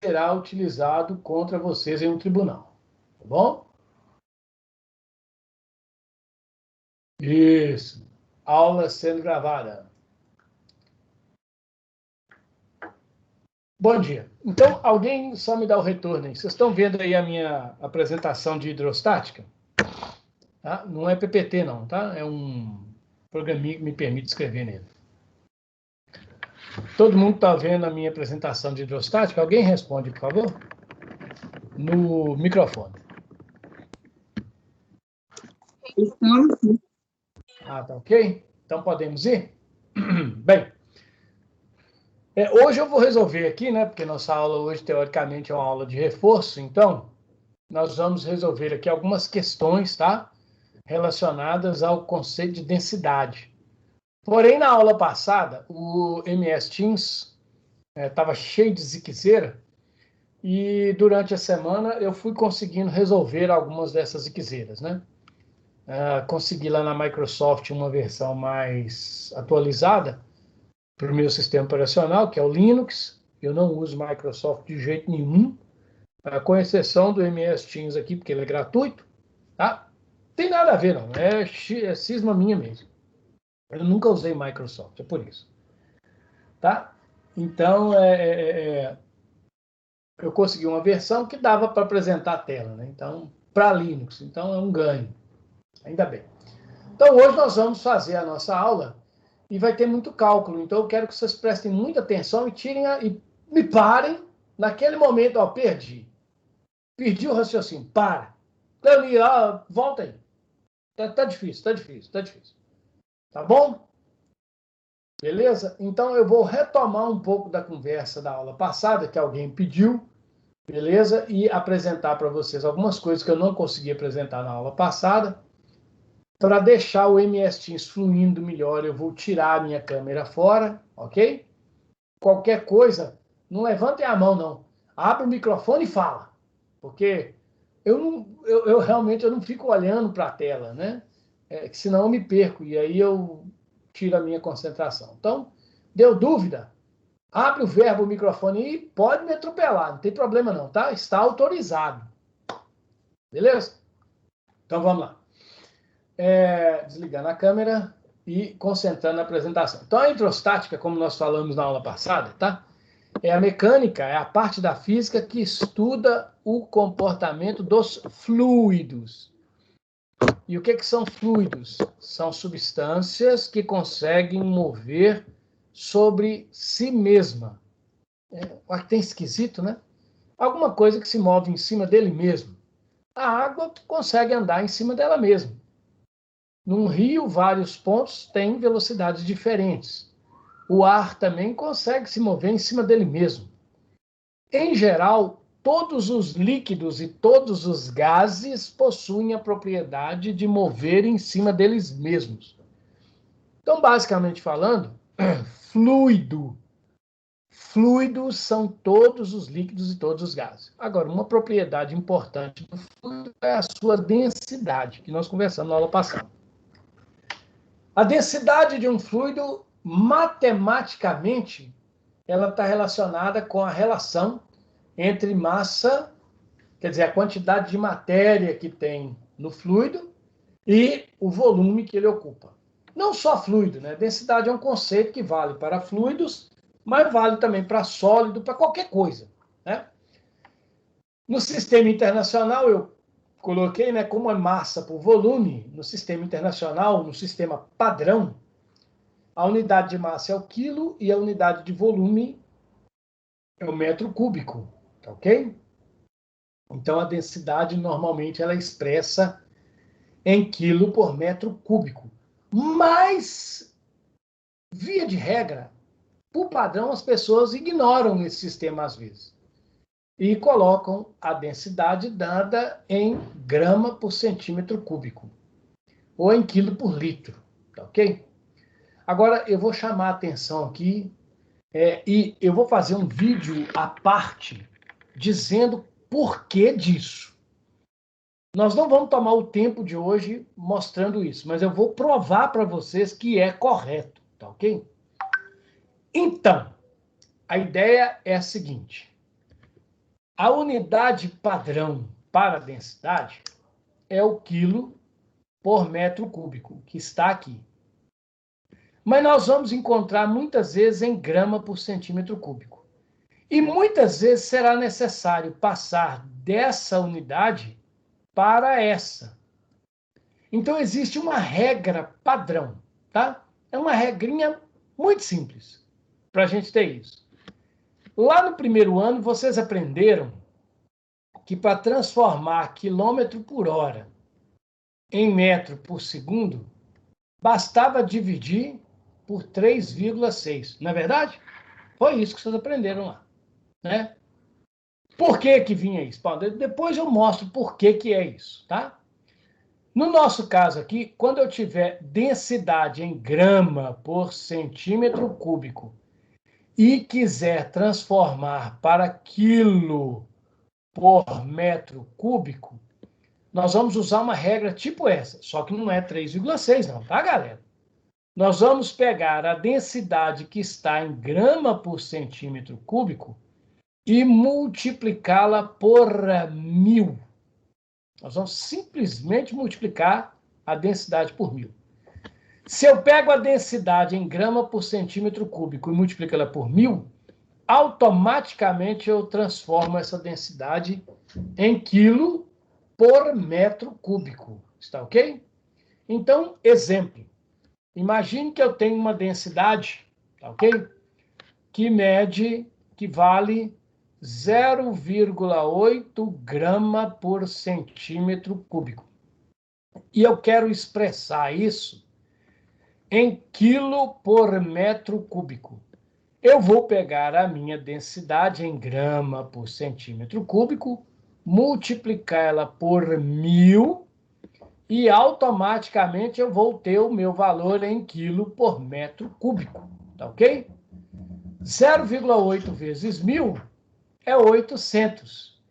será utilizado contra vocês em um tribunal. Tá bom? Isso. Aula sendo gravada. Bom dia. Então, alguém só me dá o retorno aí. Vocês estão vendo aí a minha apresentação de hidrostática? Tá? Não é PPT, não, tá? É um programinha que me permite escrever nele. Todo mundo está vendo a minha apresentação de hidrostática? Alguém responde, por favor? No microfone. Ah, tá ok? Então podemos ir? Bem, hoje eu vou resolver aqui, né? Porque nossa aula hoje, teoricamente, é uma aula de reforço. Então, nós vamos resolver aqui algumas questões, tá? Relacionadas ao conceito de densidade. Porém, na aula passada, o MS Teams estava cheio de ziquezeira e durante a semana eu fui conseguindo resolver algumas dessas ziquezeiras, né? Consegui lá na Microsoft uma versão mais atualizada para o meu sistema operacional, que é o Linux. Eu não uso Microsoft de jeito nenhum, com exceção do MS Teams aqui, porque ele é gratuito, tá? Tem nada a ver, não. É cisma minha mesmo. Eu nunca usei Microsoft, é por isso. Tá? Então, eu consegui uma versão que dava para apresentar a tela, né? Então, para Linux. Então, é um ganho. Ainda bem. Então, hoje nós vamos fazer a nossa aula e vai ter muito cálculo. Então, eu quero que vocês prestem muita atenção e e me parem naquele momento. Ó, perdi o raciocínio. Para. Leoni, volta aí. Tá difícil, tá difícil, tá difícil. Tá bom? Beleza? Então, eu vou retomar um pouco da conversa da aula passada, que alguém pediu, beleza? E apresentar para vocês algumas coisas que eu não consegui apresentar na aula passada. Para deixar o MS Teams fluindo melhor, eu vou tirar a minha câmera fora, ok? Qualquer coisa, não levantem a mão, não. Abre o microfone e fala. Porque eu realmente não fico olhando para a tela, né? Senão eu me perco e aí eu tiro a minha concentração. Então, deu dúvida? Abre o verbo, o microfone e pode me atropelar, não tem problema não, tá? Está autorizado. Beleza? Então vamos lá. Desligando a câmera e concentrando na apresentação. Então, a hidrostática, como nós falamos na aula passada, tá? É a mecânica, é a parte da física que estuda o comportamento dos fluidos. E o que são fluidos? São substâncias que conseguem mover sobre si mesma. Tem esquisito, né? Alguma coisa que se move em cima dele mesmo. A água consegue andar em cima dela mesma. Num rio, vários pontos têm velocidades diferentes. O ar também consegue se mover em cima dele mesmo. Em geral, todos os líquidos e todos os gases possuem a propriedade de mover em cima deles mesmos. Então, basicamente falando, fluidos são todos os líquidos e todos os gases. Agora, uma propriedade importante do fluido é a sua densidade, que nós conversamos na aula passada. A densidade de um fluido, matematicamente, ela está relacionada com a relação entre massa, quer dizer, a quantidade de matéria que tem no fluido e o volume que ele ocupa. Não só fluido, né? Densidade é um conceito que vale para fluidos, mas vale também para sólido, para qualquer coisa, né? No sistema internacional, eu coloquei, né, como é massa por volume, no sistema internacional, no sistema padrão, a unidade de massa é o quilo e a unidade de volume é o metro cúbico, tá ok? Então, a densidade, normalmente, ela é expressa em quilo por metro cúbico. Mas, via de regra, por padrão, as pessoas ignoram esse sistema às vezes e colocam a densidade dada em grama por centímetro cúbico ou em quilo por litro, tá ok? Agora, eu vou chamar a atenção aqui e eu vou fazer um vídeo à parte dizendo por que disso. Nós não vamos tomar o tempo de hoje mostrando isso, mas eu vou provar para vocês que é correto, tá ok? Então, a ideia é a seguinte. A unidade padrão para a densidade é o quilo por metro cúbico, que está aqui. Mas nós vamos encontrar muitas vezes em grama por centímetro cúbico. E muitas vezes será necessário passar dessa unidade para essa. Então, existe uma regra padrão, tá? É uma regrinha muito simples para a gente ter isso. Lá no primeiro ano, vocês aprenderam que para transformar quilômetro por hora em metro por segundo, bastava dividir por 3,6. Não é verdade? Foi isso que vocês aprenderam lá, né? Por que vinha isso? Bom, depois eu mostro por que é isso, tá? No nosso caso aqui, quando eu tiver densidade em grama por centímetro cúbico e quiser transformar para quilo por metro cúbico, nós vamos usar uma regra tipo essa, só que não é 3,6 não, tá, galera? Nós vamos pegar a densidade que está em grama por centímetro cúbico e multiplicá-la por 1.000. Nós vamos simplesmente multiplicar a densidade por 1.000. Se eu pego a densidade em grama por centímetro cúbico e multiplico ela por 1.000, automaticamente eu transformo essa densidade em quilo por metro cúbico. Está ok? Então, exemplo. Imagine que eu tenho uma densidade, tá ok? Que vale 0,8 grama por centímetro cúbico. E eu quero expressar isso em quilo por metro cúbico. Eu vou pegar a minha densidade em grama por centímetro cúbico, multiplicar ela por 1.000 e automaticamente eu vou ter o meu valor em quilo por metro cúbico, tá ok? 0,8 vezes 1.000 é 800.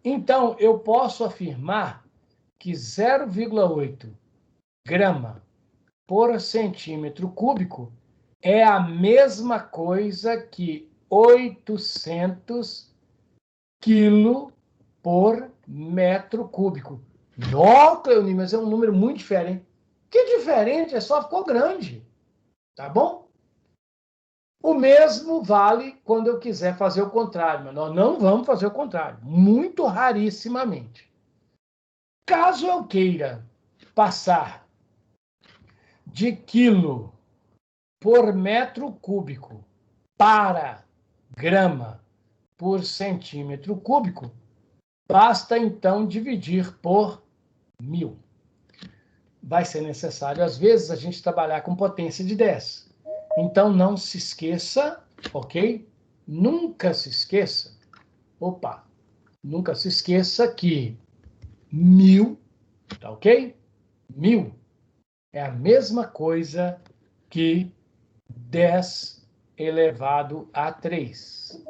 Então, eu posso afirmar que 0,8 grama por centímetro cúbico é a mesma coisa que 800 quilo por metro cúbico. Nossa, Cleoni, mas é um número muito diferente. Que diferente? É só ficou grande. Tá bom? O mesmo vale quando eu quiser fazer o contrário, mas nós não vamos fazer o contrário. Muito rarissimamente. Caso eu queira passar de quilo por metro cúbico para grama por centímetro cúbico, basta então dividir por 1.000. Vai ser necessário, às vezes, a gente trabalhar com potência de 10. Então, não se esqueça, ok? Nunca se esqueça, nunca se esqueça que 1.000, tá ok? 1.000 é a mesma coisa que 10 elevado a 3.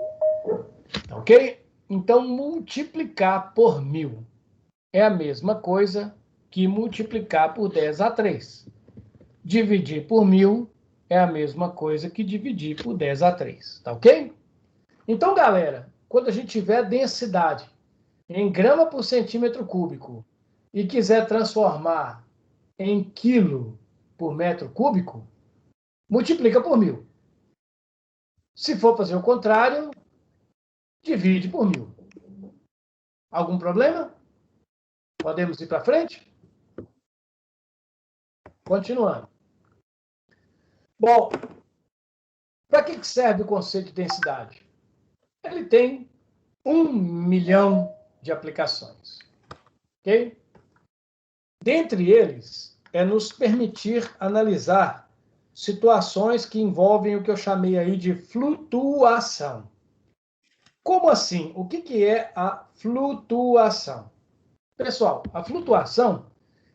Tá ok? Então, multiplicar por 1.000 é a mesma coisa que multiplicar por 10 a 3. Dividir por 1.000 é a mesma coisa que dividir por 10 a 3. Tá ok? Então, galera, quando a gente tiver densidade em grama por centímetro cúbico e quiser transformar em quilo por metro cúbico, multiplica por 1.000. Se for fazer o contrário, divide por 1.000. Algum problema? Podemos ir para frente? Continuando. Bom, para que serve o conceito de densidade? Ele tem 1 milhão de aplicações. Ok? Dentre eles, é nos permitir analisar situações que envolvem o que eu chamei aí de flutuação. Como assim? O que é a flutuação? Pessoal, a flutuação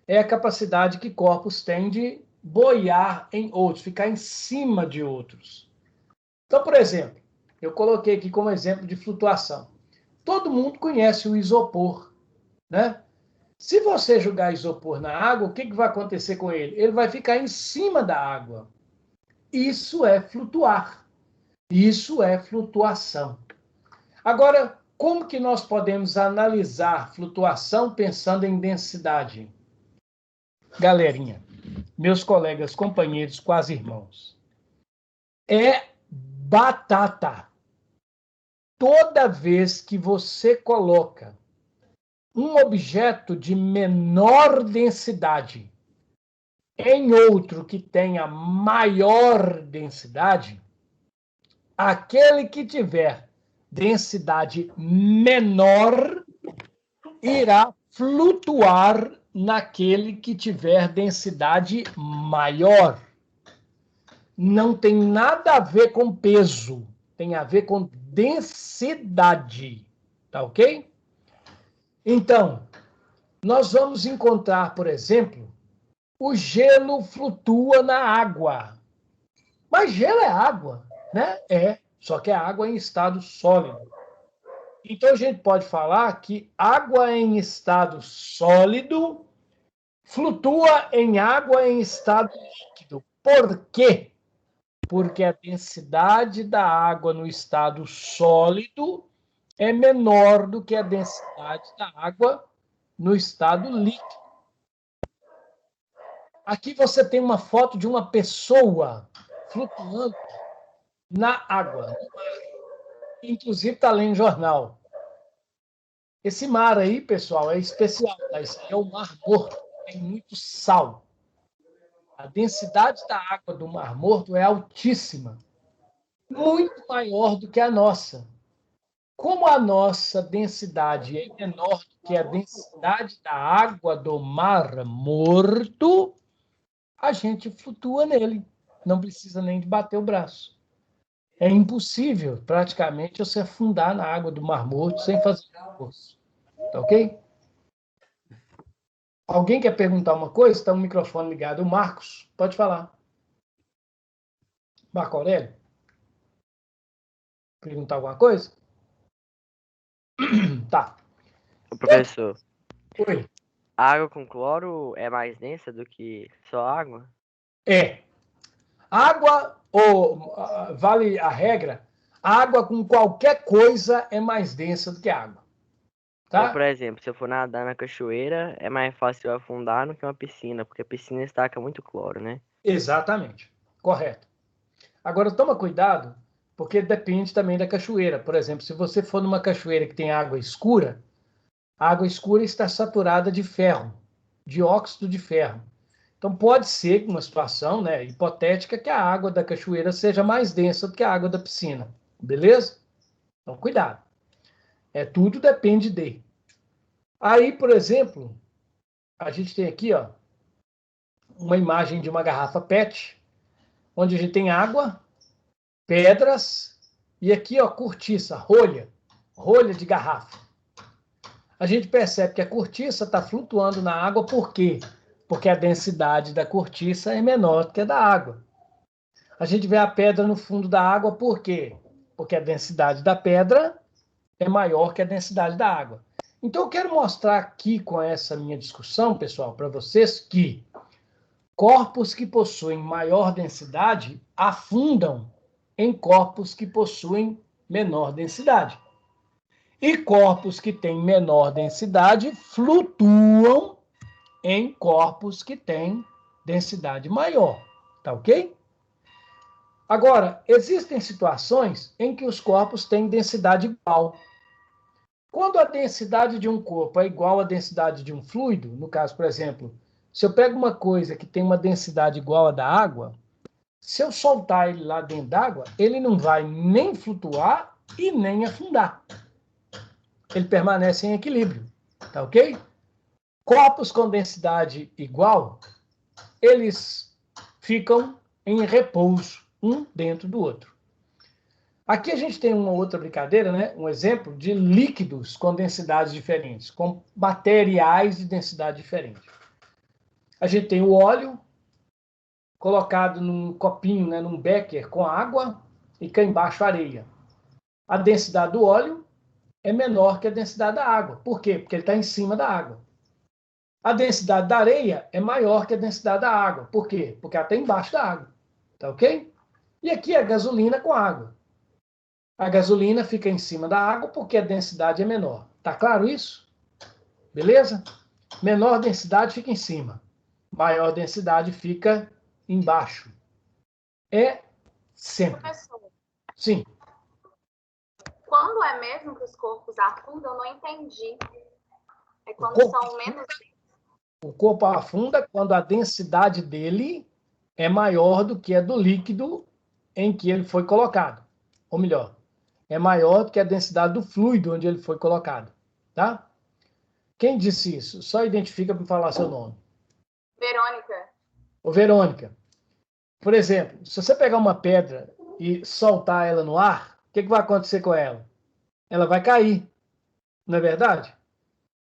é a capacidade que corpos têm de boiar em outros, ficar em cima de outros. Então, por exemplo, eu coloquei aqui como exemplo de flutuação. Todo mundo conhece o isopor, né? Se você jogar isopor na água, o que vai acontecer com ele? Ele vai ficar em cima da água. Isso é flutuar. Isso é flutuação. Agora, como que nós podemos analisar flutuação pensando em densidade? Galerinha, meus colegas, companheiros, quase irmãos, é batata. Toda vez que você coloca um objeto de menor densidade em outro que tenha maior densidade, aquele que tiver densidade menor irá flutuar naquele que tiver densidade maior. Não tem nada a ver com peso, tem a ver com densidade, tá ok? Então, nós vamos encontrar, por exemplo, o gelo flutua na água. Mas gelo é água, né? É, só que é água em estado sólido. Então, a gente pode falar que água em estado sólido flutua em água em estado líquido. Por quê? Porque a densidade da água no estado sólido é menor do que a densidade da água no estado líquido. Aqui você tem uma foto de uma pessoa flutuando na água, no mar. Inclusive está lendo jornal. Esse mar aí, pessoal, é especial, tá? Isso aí é o Mar Morto, tem muito sal. A densidade da água do Mar Morto é altíssima, muito maior do que a nossa. Como a nossa densidade é menor do que a densidade da água do Mar Morto, a gente flutua nele. Não precisa nem de bater o braço. É impossível, praticamente, você afundar na água do Mar Morto sem fazer esforço. Tá ok? Alguém quer perguntar uma coisa? Está o microfone ligado. O Marcos, pode falar. Marco Aurélio? Perguntar alguma coisa? Tá. Ô, professor, Oi. a água com cloro é mais densa do que só água? É. Água, ou vale a regra, água com qualquer coisa é mais densa do que água. Então, por Tá? exemplo, se eu for nadar na cachoeira, é mais fácil eu afundar do que uma piscina, porque a piscina estaca muito cloro, né? Exatamente. Correto. Agora, toma cuidado, porque depende também da cachoeira. Por exemplo, se você for numa cachoeira que tem água escura, a água escura está saturada de ferro, de óxido de ferro. Então, pode ser uma situação, né, hipotética que a água da cachoeira seja mais densa do que a água da piscina. Beleza? Então, cuidado. Tudo depende de. Aí, por exemplo, a gente tem aqui, ó, uma imagem de uma garrafa PET, onde a gente tem água, pedras e aqui, ó, cortiça, rolha de garrafa. A gente percebe que a cortiça está flutuando na água, por quê? Porque a densidade da cortiça é menor do que a da água. A gente vê a pedra no fundo da água, por quê? Porque a densidade da pedra é maior que a densidade da água. Então, eu quero mostrar aqui com essa minha discussão, pessoal, para vocês, que corpos que possuem maior densidade afundam em corpos que possuem menor densidade. E corpos que têm menor densidade flutuam em corpos que têm densidade maior. Tá ok? Agora, existem situações em que os corpos têm densidade igual. Quando a densidade de um corpo é igual à densidade de um fluido, no caso, por exemplo, se eu pego uma coisa que tem uma densidade igual à da água, se eu soltar ele lá dentro d'água, ele não vai nem flutuar e nem afundar. Ele permanece em equilíbrio, tá ok? Corpos com densidade igual, eles ficam em repouso, um dentro do outro. Aqui a gente tem uma outra brincadeira, né? Um exemplo de líquidos com densidades diferentes, com materiais de densidade diferente. A gente tem o óleo colocado num copinho, né, num becker com água e cá embaixo areia. A densidade do óleo é menor que a densidade da água. Por quê? Porque ele está em cima da água. A densidade da areia é maior que a densidade da água. Por quê? Porque ela está embaixo da água. Tá ok? E aqui é gasolina com água. A gasolina fica em cima da água porque a densidade é menor. Tá claro isso? Beleza? Menor densidade fica em cima. Maior densidade fica embaixo. É sempre. Professor, Sim. quando é mesmo que os corpos afundam, eu não entendi. É quando são menos... O corpo afunda quando a densidade dele é maior do que a do líquido em que ele foi colocado. Ou melhor, é maior do que a densidade do fluido onde ele foi colocado. Tá? Quem disse isso? Só identifica para falar seu nome. Verônica. Ô, Verônica, por exemplo, se você pegar uma pedra e soltar ela no ar, o que vai acontecer com ela? Ela vai cair, não é verdade?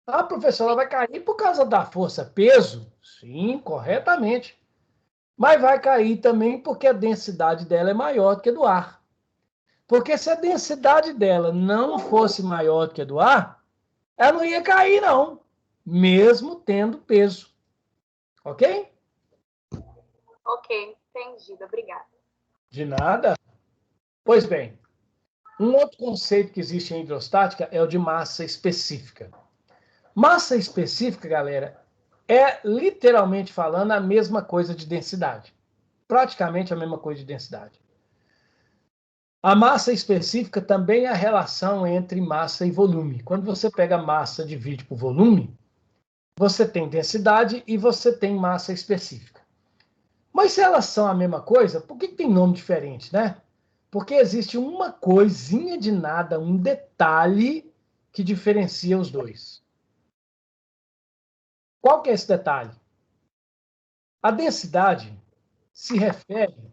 Ah, professor, ela vai cair por causa da força-peso? Sim, corretamente. Mas vai cair também porque a densidade dela é maior do que a do ar. Porque se a densidade dela não fosse maior do que a do ar, ela não ia cair, não, mesmo tendo peso. Ok? Ok, entendido. Obrigada. De nada. Pois bem, um outro conceito que existe em hidrostática é o de massa específica. Massa específica, galera, é literalmente falando a mesma coisa de densidade. Praticamente a mesma coisa de densidade. A massa específica também é a relação entre massa e volume. Quando você pega massa e divide por volume, você tem densidade e você tem massa específica. Mas se elas são a mesma coisa, por que tem nome diferente, né? Porque existe uma coisinha de nada, um detalhe que diferencia os dois. Qual que é esse detalhe? A densidade se refere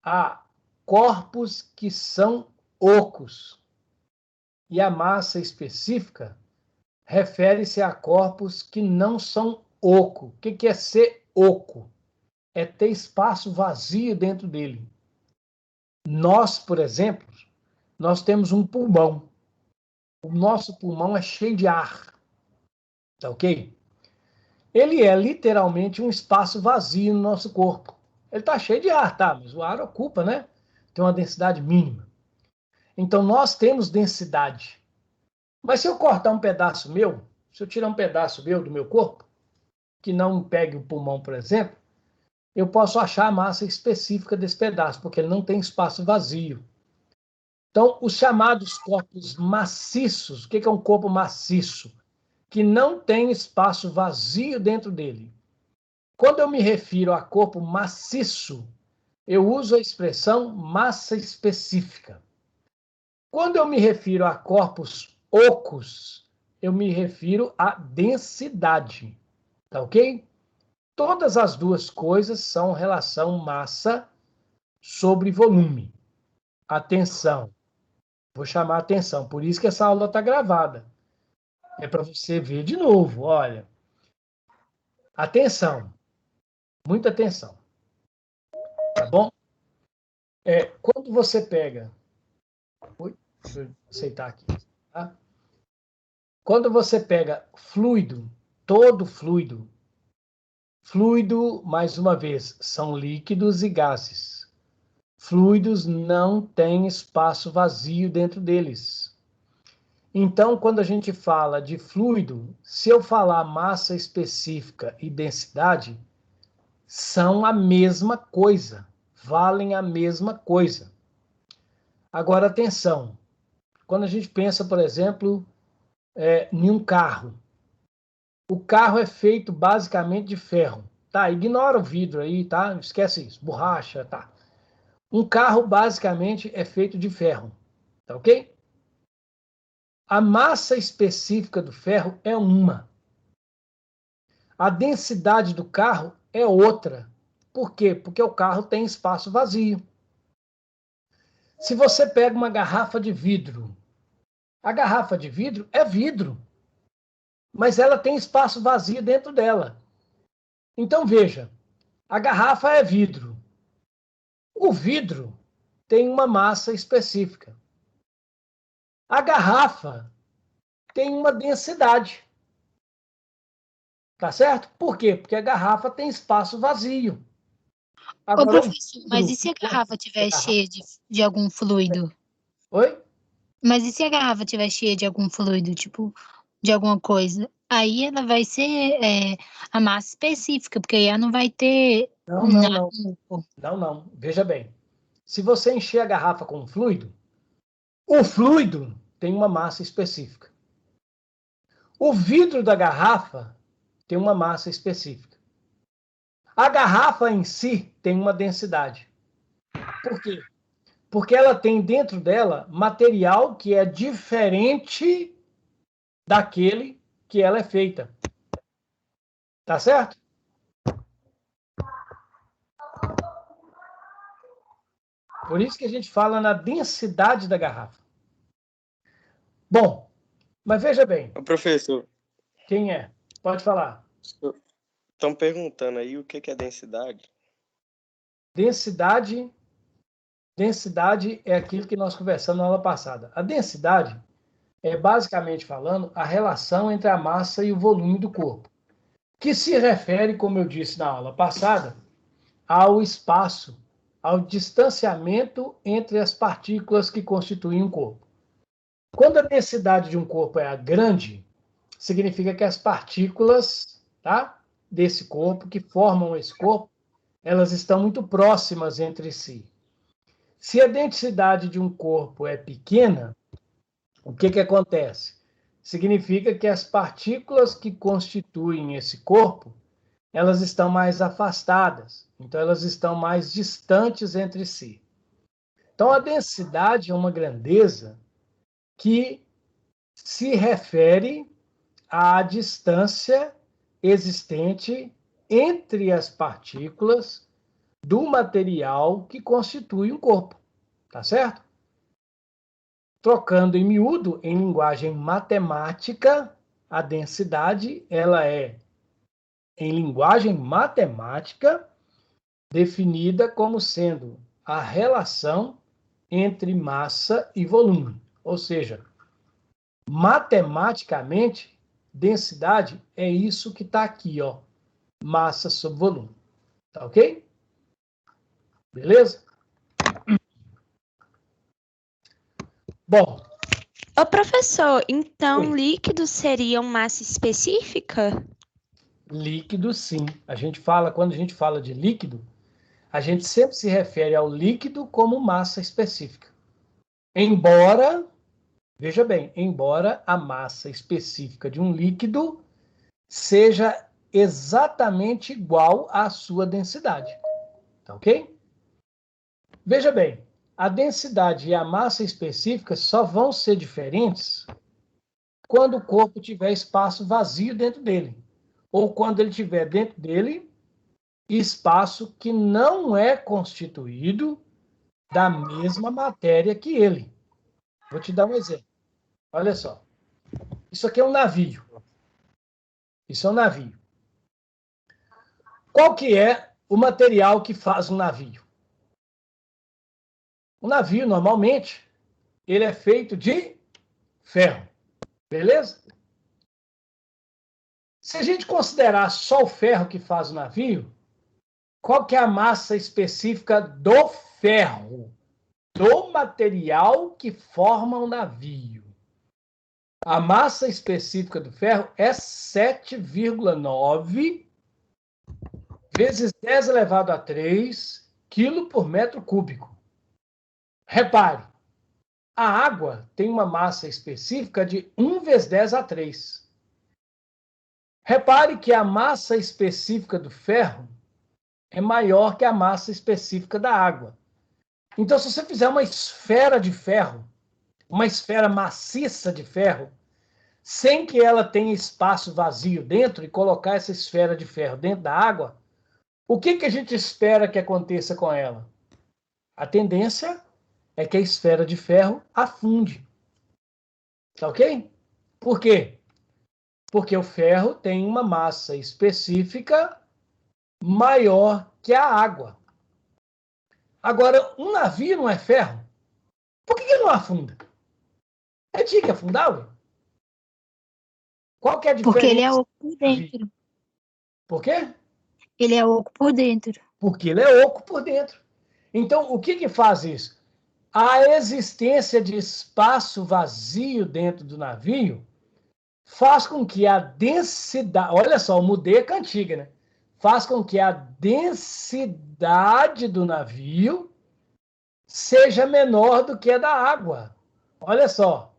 a corpos que são ocos. E a massa específica refere-se a corpos que não são oco. O que é ser oco? É ter espaço vazio dentro dele. Nós, por exemplo, nós temos um pulmão. O nosso pulmão é cheio de ar. Tá ok? Ele é literalmente um espaço vazio no nosso corpo. Ele está cheio de ar, tá? Mas o ar ocupa, né? Tem uma densidade mínima. Então nós temos densidade. Mas se eu cortar um pedaço meu, se eu tirar um pedaço meu do meu corpo, que não pegue o pulmão, por exemplo, eu posso achar a massa específica desse pedaço, porque ele não tem espaço vazio. Então, os chamados corpos maciços, o que é um corpo maciço? Que não tem espaço vazio dentro dele. Quando eu me refiro a corpo maciço, eu uso a expressão massa específica. Quando eu me refiro a corpos ocos, eu me refiro à densidade. Tá ok? Todas as duas coisas são relação massa sobre volume. Atenção. Vou chamar a atenção. Por isso que essa aula está gravada. É para você ver de novo. Olha. Atenção. Muita atenção. Tá bom? Quando você pega... Deixa eu aceitar aqui. Tá? Quando você pega fluido, todo fluido, mais uma vez, são líquidos e gases. Fluidos não têm espaço vazio dentro deles. Então, quando a gente fala de fluido, se eu falar massa específica e densidade, são a mesma coisa, valem a mesma coisa. Agora, atenção, quando a gente pensa, por exemplo, em um carro, o carro é feito basicamente de ferro. Tá, ignora o vidro aí, tá? Esquece isso, borracha, tá. Um carro basicamente é feito de ferro, tá ok? A massa específica do ferro é uma. A densidade do carro é outra. Por quê? Porque o carro tem espaço vazio. Se você pega uma garrafa de vidro, a garrafa de vidro é vidro, mas ela tem espaço vazio dentro dela. Então veja, a garrafa é vidro. O vidro tem uma massa específica. A garrafa tem uma densidade. Tá certo? Por quê? Porque a garrafa tem espaço vazio. Ô, Agora, professor, mas e se a garrafa estiver cheia de algum fluido? Oi? Mas e se a garrafa estiver cheia de algum fluido, tipo, de alguma coisa? Aí ela vai ser a massa específica, porque aí ela não vai ter Não, não, nada. não. Não, não. Veja bem. Se você encher a garrafa com fluido, o fluido tem uma massa específica. O vidro da garrafa tem uma massa específica. A garrafa em si tem uma densidade. Por quê? Porque ela tem dentro dela material que é diferente daquele que ela é feita. Tá certo? Por isso que a gente fala na densidade da garrafa. Bom, mas veja bem. Ô, professor, Quem é? Pode falar. estão perguntando aí o que é densidade? Densidade é aquilo que nós conversamos na aula passada. A densidade é, basicamente falando, a relação entre a massa e o volume do corpo, que se refere, como eu disse na aula passada, ao espaço, ao distanciamento entre as partículas que constituem um corpo. Quando a densidade de um corpo é grande, significa que as partículas, tá, desse corpo, que formam esse corpo, elas estão muito próximas entre si. Se a densidade de um corpo é pequena, o que acontece? Significa que as partículas que constituem esse corpo, elas estão mais afastadas, então elas estão mais distantes entre si. Então a densidade é uma grandeza que se refere à distância existente entre as partículas do material que constitui um corpo, tá certo? Trocando em miúdo, em linguagem matemática, a densidade, ela é, em linguagem matemática, definida como sendo a relação entre massa e volume. Ou seja, matematicamente, densidade é isso que está aqui, ó, massa sobre volume. Tá ok? Beleza? Bom. Ô, professor, então Oi. líquido seria uma massa específica? Líquido, sim. Quando a gente fala de líquido, a gente sempre se refere ao líquido como massa específica. Embora, veja bem, embora a massa específica de um líquido seja exatamente igual à sua densidade. Tá ok? Veja bem, a densidade e a massa específica só vão ser diferentes quando o corpo tiver espaço vazio dentro dele, ou quando ele tiver dentro dele espaço que não é constituído da mesma matéria que ele. Vou te dar um exemplo. Olha só. Isso aqui é um navio. Isso é um navio. Qual que é o material que faz um navio? O navio, normalmente, ele é feito de ferro. Beleza? Se a gente considerar só o ferro que faz o navio, qual que é a massa específica do ferro? Do material que forma o navio? A massa específica do ferro é 7,9 vezes 10 elevado a 3 quilo por metro cúbico. Repare, a água tem uma massa específica de 1 vezes 10 a 3. Repare que a massa específica do ferro é maior que a massa específica da água. Então, se você fizer uma esfera de ferro, uma esfera maciça de ferro, sem que ela tenha espaço vazio dentro e colocar essa esfera de ferro dentro da água, o que a gente espera que aconteça com ela? A tendência é que a esfera de ferro afunde. Tá ok? Por quê? Porque o ferro tem uma massa específica maior que a água. Agora, um navio não é ferro? Por que ele não afunda? Tinha que afundar, ué? Qual que é a diferença? Porque ele é oco por dentro. Por quê? Ele é oco por dentro. Porque ele é oco por dentro. Então, o que faz isso? a existência de espaço vazio dentro do navio faz com que a densidade... Olha só, eu mudei a cantiga, né? Faz com que a densidade do navio seja menor do que a da água. Olha só.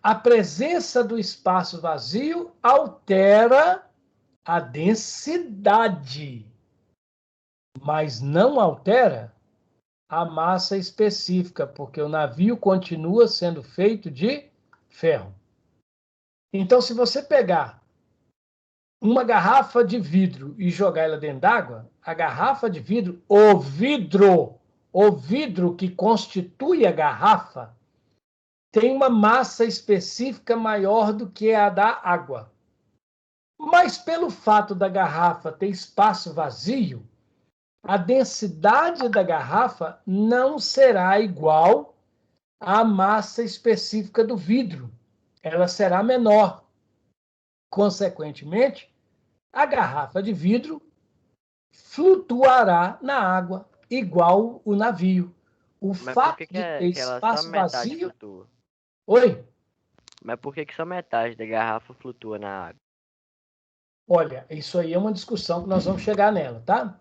A presença do espaço vazio altera a densidade, mas não altera a massa específica, porque o navio continua sendo feito de ferro. Então, se você pegar uma garrafa de vidro e jogar ela dentro d'água, a garrafa de vidro, o vidro que constitui a garrafa, tem uma massa específica maior do que a da água. Mas pelo fato da garrafa ter espaço vazio, a densidade da garrafa não será igual à massa específica do vidro. Ela será menor. Consequentemente, a garrafa de vidro flutuará na água, igual o navio. O Mas por fato que de ter que ela só espaço metade vazio... flutua? Oi? Mas por que só metade da garrafa flutua na água? Olha, isso aí é uma discussão que nós vamos chegar nela, tá?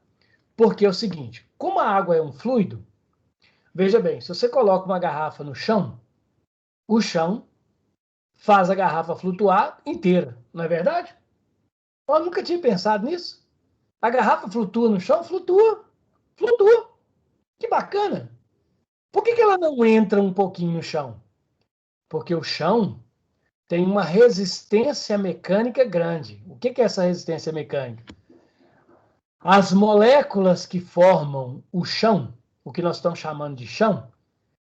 Porque é o seguinte, como a água é um fluido, veja bem, se você coloca uma garrafa no chão, o chão faz a garrafa flutuar inteira, não é verdade? Eu nunca tinha pensado nisso. A garrafa flutua no chão? Flutua. Flutua. Que bacana. Por que ela não entra um pouquinho no chão? Porque o chão tem uma resistência mecânica grande. O que é essa resistência mecânica? As moléculas que formam o chão, o que nós estamos chamando de chão,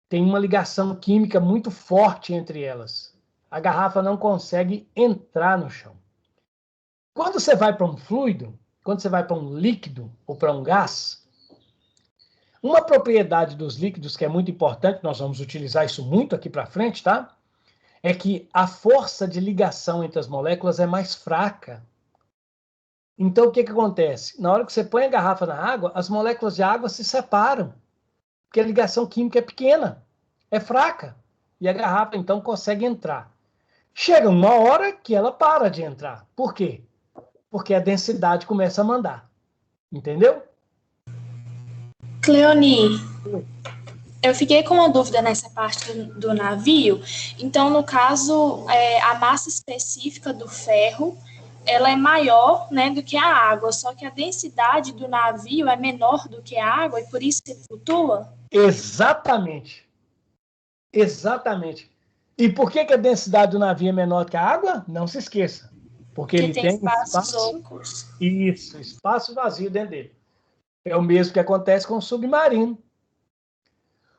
tem uma ligação química muito forte entre elas. A garrafa não consegue entrar no chão. Quando você vai para um fluido, quando você vai para um líquido ou para um gás, uma propriedade dos líquidos que é muito importante, nós vamos utilizar isso muito aqui para frente, tá? É que a força de ligação entre as moléculas é mais fraca. Então, o que acontece? Na hora que você põe a garrafa na água, as moléculas de água se separam, porque a ligação química é pequena, é fraca, e a garrafa, então, consegue entrar. Chega uma hora que ela para de entrar. Por quê? Porque a densidade começa a mandar. Entendeu? Cleoni, eu fiquei com uma dúvida nessa parte do navio. Então, no caso, a massa específica do ferro, ela é maior, né, do que a água, só que a densidade do navio é menor do que a água e por isso ele flutua? Exatamente. Exatamente. E por que a densidade do navio é menor que a água? Não se esqueça. Porque ele tem espaços ocos. Isso, espaço vazio dentro dele. É o mesmo que acontece com o submarino.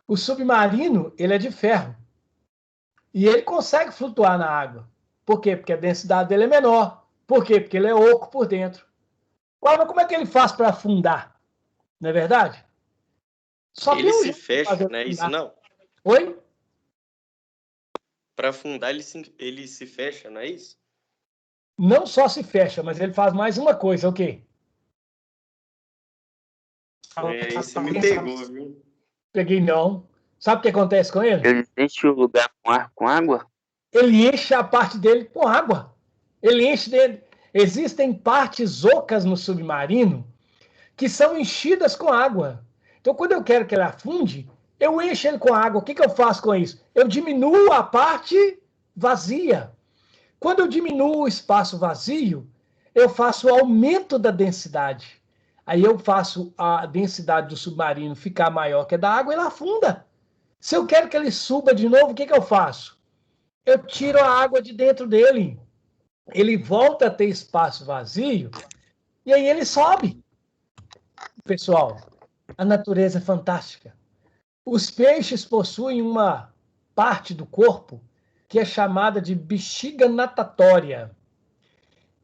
O submarino, ele é de ferro. E ele consegue flutuar na água. Por quê? Porque a densidade dele é menor. Por quê? Porque ele é oco por dentro. Mas como é que ele faz para afundar? Não é verdade? Só ele se fecha, não é isso não? Oi? Para afundar ele se fecha, não é isso? Não só se fecha, mas ele faz mais uma coisa, o quê? Aí você me pegou, viu? Peguei não. Sabe o que acontece com ele? Ele enche o lugar com ar com água? Ele enche a parte dele com água. Ele enche dele. Existem partes ocas no submarino que são enchidas com água. Então, quando eu quero que ele afunde, eu encho ele com água. O que eu faço com isso? Eu diminuo a parte vazia. Quando eu diminuo o espaço vazio, eu faço o aumento da densidade. Aí eu faço a densidade do submarino ficar maior que a da água e ele afunda. Se eu quero que ele suba de novo, o que eu faço? Eu tiro a água de dentro dele. Ele volta a ter espaço vazio e aí ele sobe. Pessoal, a natureza é fantástica. Os peixes possuem uma parte do corpo que é chamada de bexiga natatória.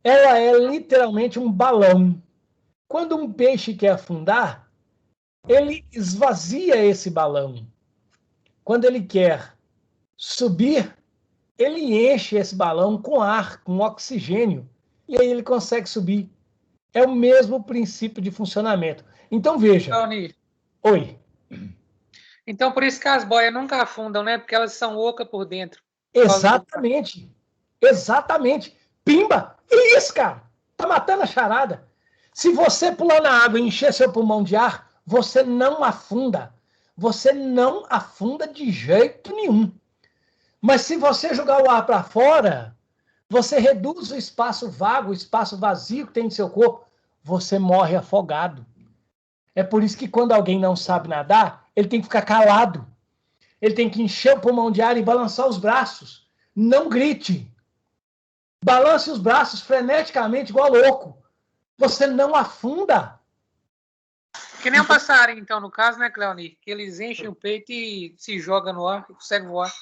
Ela é literalmente um balão. Quando um peixe quer afundar, ele esvazia esse balão. Quando ele quer subir, ele enche esse balão com ar, com oxigênio, e aí ele consegue subir. É o mesmo princípio de funcionamento. Então, veja. Tony, Oi. Então, por isso que as boias nunca afundam, né? Porque elas são ocas por dentro. Exatamente. Exatamente. Pimba! Isso, cara. Tá matando a charada. Se você pular na água e encher seu pulmão de ar, você não afunda. Você não afunda de jeito nenhum. Mas se você jogar o ar para fora, você reduz o espaço vago, o espaço vazio que tem no seu corpo, você morre afogado. É por isso que quando alguém não sabe nadar, ele tem que ficar calado. Ele tem que encher o pulmão de ar e balançar os braços. Não grite. Balance os braços freneticamente, igual louco. Você não afunda. Que nem um passarinho, então, no caso, né, Cleoni? Que eles enchem o peito e se jogam no ar e conseguem voar.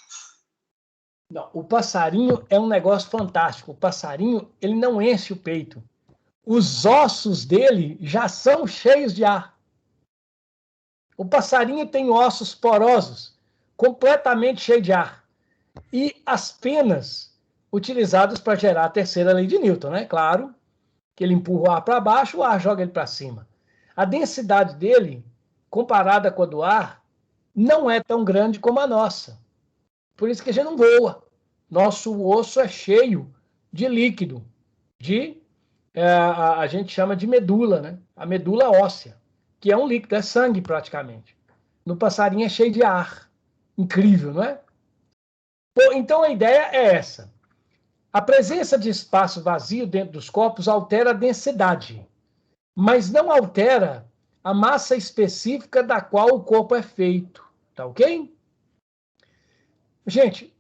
Não, o passarinho é um negócio fantástico. O passarinho, ele não enche o peito. Os ossos dele já são cheios de ar. O passarinho tem ossos porosos, completamente cheios de ar. E as penas utilizadas para gerar a terceira lei de Newton, né? Claro que ele empurra o ar para baixo, o ar joga ele para cima. A densidade dele, comparada com a do ar, não é tão grande como a nossa. Por isso que a gente não voa. Nosso osso é cheio de líquido, a gente chama de medula, né? A medula óssea, que é um líquido, é sangue praticamente. No passarinho é cheio de ar. Incrível, não é? Então a ideia é essa. A presença de espaço vazio dentro dos corpos altera a densidade, mas não altera a massa específica da qual o corpo é feito. Tá ok? Gente,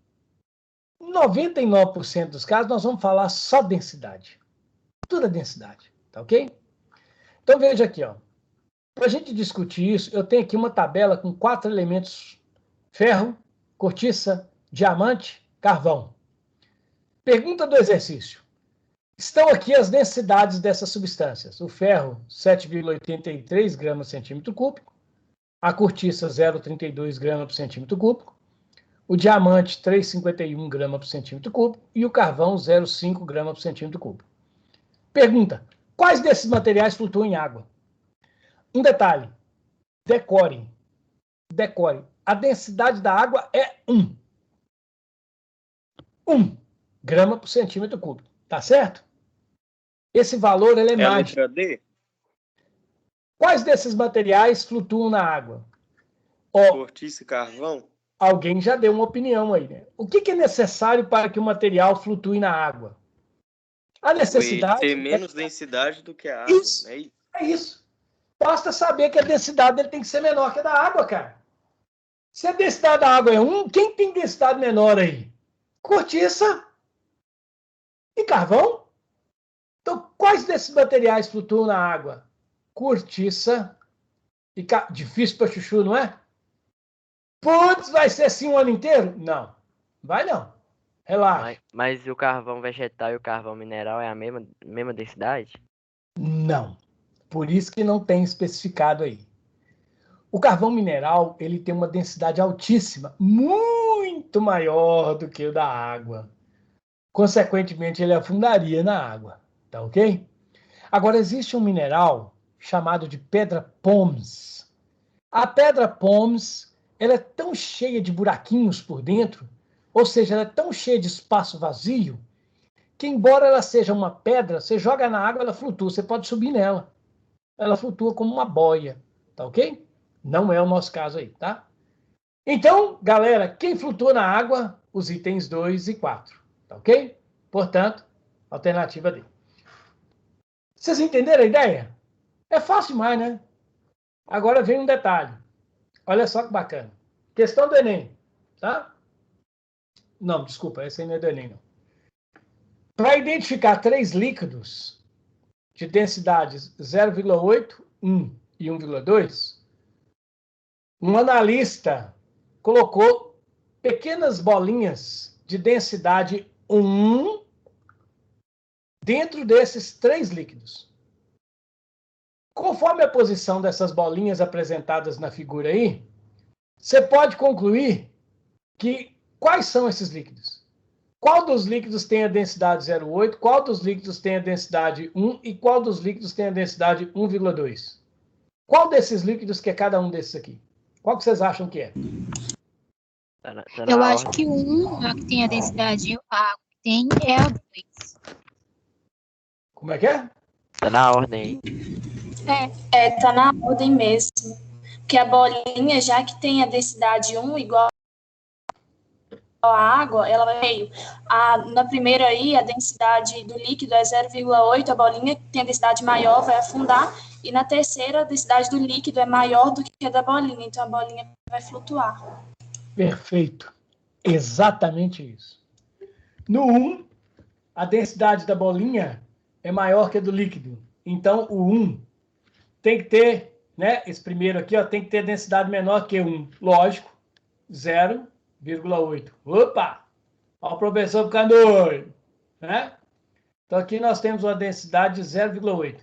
em 99% dos casos nós vamos falar só densidade. Tudo é densidade. Tá ok? Então veja aqui, ó. Para a gente discutir isso, eu tenho aqui uma tabela com 4 elementos: ferro, cortiça, diamante, carvão. Pergunta do exercício. Estão aqui as densidades dessas substâncias. O ferro, 7,83 gramas por centímetro cúbico. A cortiça, 0,32 gramas por centímetro cúbico. O diamante, 3,51 gramas por centímetro cúbico. E o carvão, 0,5 gramas por centímetro cúbico. Pergunta. Quais desses materiais flutuam em água? Um detalhe. Decore. Decore. A densidade da água é 1. 1 grama por centímetro cúbico. Tá certo? Esse valor ele é mágico. A letra D? Quais desses materiais flutuam na água? Cortiça e carvão? Alguém já deu uma opinião aí, né? O que é necessário para que o material flutue na água? A necessidade... Ter menos densidade do que a água. Isso, é isso. Basta saber que a densidade dele tem que ser menor que a da água, cara. Se a densidade da água é 1, quem tem densidade menor aí? Cortiça e carvão. Então, quais desses materiais flutuam na água? Cortiça e carvão. Difícil para chuchu, não é? Putz, vai ser assim o ano inteiro? Não, vai não. Relaxa. Mas o carvão vegetal e o carvão mineral é a mesma densidade? Não. Por isso que não tem especificado aí. O carvão mineral, ele tem uma densidade altíssima, muito maior do que o da água. Consequentemente, ele afundaria na água. Tá ok? Agora, existe um mineral chamado de pedra pómez. A pedra pómez, ela é tão cheia de buraquinhos por dentro, ou seja, ela é tão cheia de espaço vazio, que embora ela seja uma pedra, você joga na água, ela flutua, você pode subir nela. Ela flutua como uma boia. Tá ok? Não é o nosso caso aí, tá? Então, galera, quem flutua na água? Os itens 2 e 4. Tá ok? Portanto, alternativa D. Vocês entenderam a ideia? É fácil demais, né? Agora vem um detalhe. Olha só que bacana. Questão do Enem, tá? Não, desculpa, essa aí não é do Enem, não. Para identificar 3 líquidos de densidades 0,8, 1 e 1,2, um analista colocou pequenas bolinhas de densidade 1 dentro desses 3 líquidos. Conforme a posição dessas bolinhas apresentadas na figura aí, você pode concluir que quais são esses líquidos? Qual dos líquidos tem a densidade 0,8, qual dos líquidos tem a densidade 1 e qual dos líquidos tem a densidade 1,2? Qual desses líquidos que é cada um desses aqui? Qual que vocês acham que é? Tá na Eu acho ordem. que a que tem a densidade A que tem é a 2. Como é que é? Tá na ordem aí. Tá na ordem mesmo. Porque a bolinha, já que tem a densidade 1 igual a água, ela vai meio. Na primeira aí, a densidade do líquido é 0,8, a bolinha que tem a densidade maior vai afundar, e na terceira, a densidade do líquido é maior do que a da bolinha, então a bolinha vai flutuar. Perfeito. Exatamente isso. No 1, a densidade da bolinha é maior que a do líquido. Então, o 1 tem que ter, né? Esse primeiro aqui, ó, tem que ter densidade menor que 1. Lógico, 0,8. Opa! Olha o professor ficando doido, né? Então, aqui nós temos uma densidade de 0,8.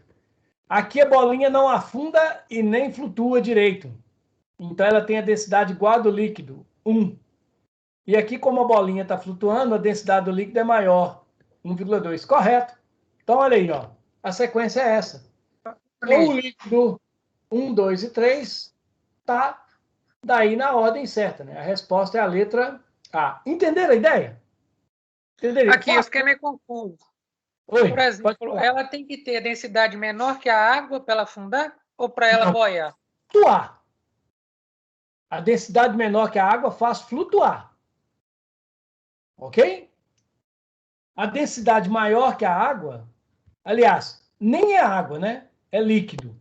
Aqui a bolinha não afunda e nem flutua direito. Então, ela tem a densidade igual a do líquido, 1. E aqui, como a bolinha está flutuando, a densidade do líquido é maior, 1,2. Correto. Então, olha aí, ó. A sequência é essa. Ou o líquido 1, 2 e 3 está daí na ordem certa, né? A resposta é a letra A. Entenderam a ideia? Entenderam? Aqui, eu fiquei meio confuso. Oi, Por exemplo, ela tem que ter densidade menor que a água para ela afundar ou para ela boiar? flutuar. A densidade menor que a água faz flutuar. Ok? A densidade maior que a água, aliás, nem é água, né? É líquido.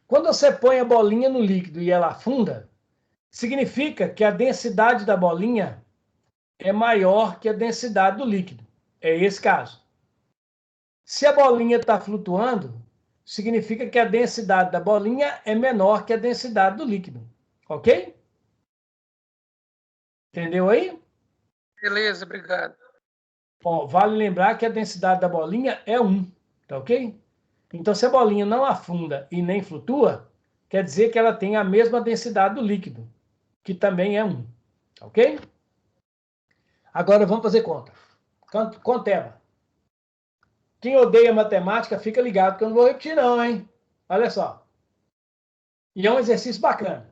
Quando você põe a bolinha no líquido e ela afunda, significa que a densidade da bolinha é maior que a densidade do líquido. É esse caso. Se a bolinha está flutuando, significa que a densidade da bolinha é menor que a densidade do líquido. Ok? Entendeu aí? Beleza, obrigado. Bom, vale lembrar que a densidade da bolinha é 1. Tá ok? Então, se a bolinha não afunda e nem flutua, quer dizer que ela tem a mesma densidade do líquido, que também é 1. Ok? Agora vamos fazer conta. Conteba. Quem odeia matemática, fica ligado que eu não vou repetir não, hein? Olha só. E é um exercício bacana.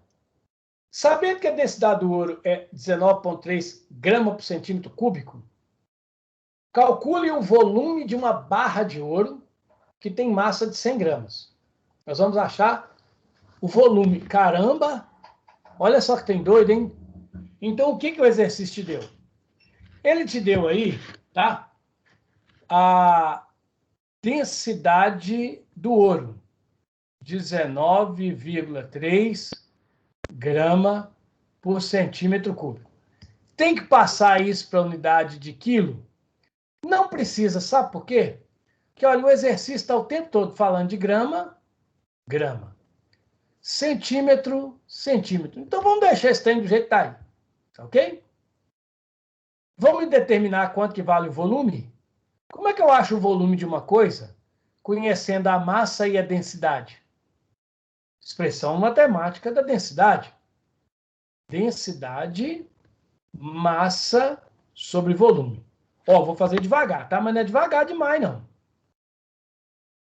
Sabendo que a densidade do ouro é 19,3 gramas por centímetro cúbico, calcule o volume de uma barra de ouro que tem massa de 100 gramas. Nós vamos achar o volume. Caramba! Olha só que tem doido, hein? Então, o que o exercício te deu? Ele te deu aí, tá? A densidade do ouro. 19,3 grama por centímetro cúbico. Tem que passar isso para a unidade de quilo? Não precisa, sabe por quê? Porque, olha, o exercício está o tempo todo falando de grama, grama. Centímetro, centímetro. Então, vamos deixar esse trem do jeito que está aí. Ok? Vamos determinar quanto que vale o volume? Como é que eu acho o volume de uma coisa? Conhecendo a massa e a densidade. Expressão matemática da densidade. Densidade, massa sobre volume. Ó, vou fazer devagar, tá? Mas não é devagar demais, não.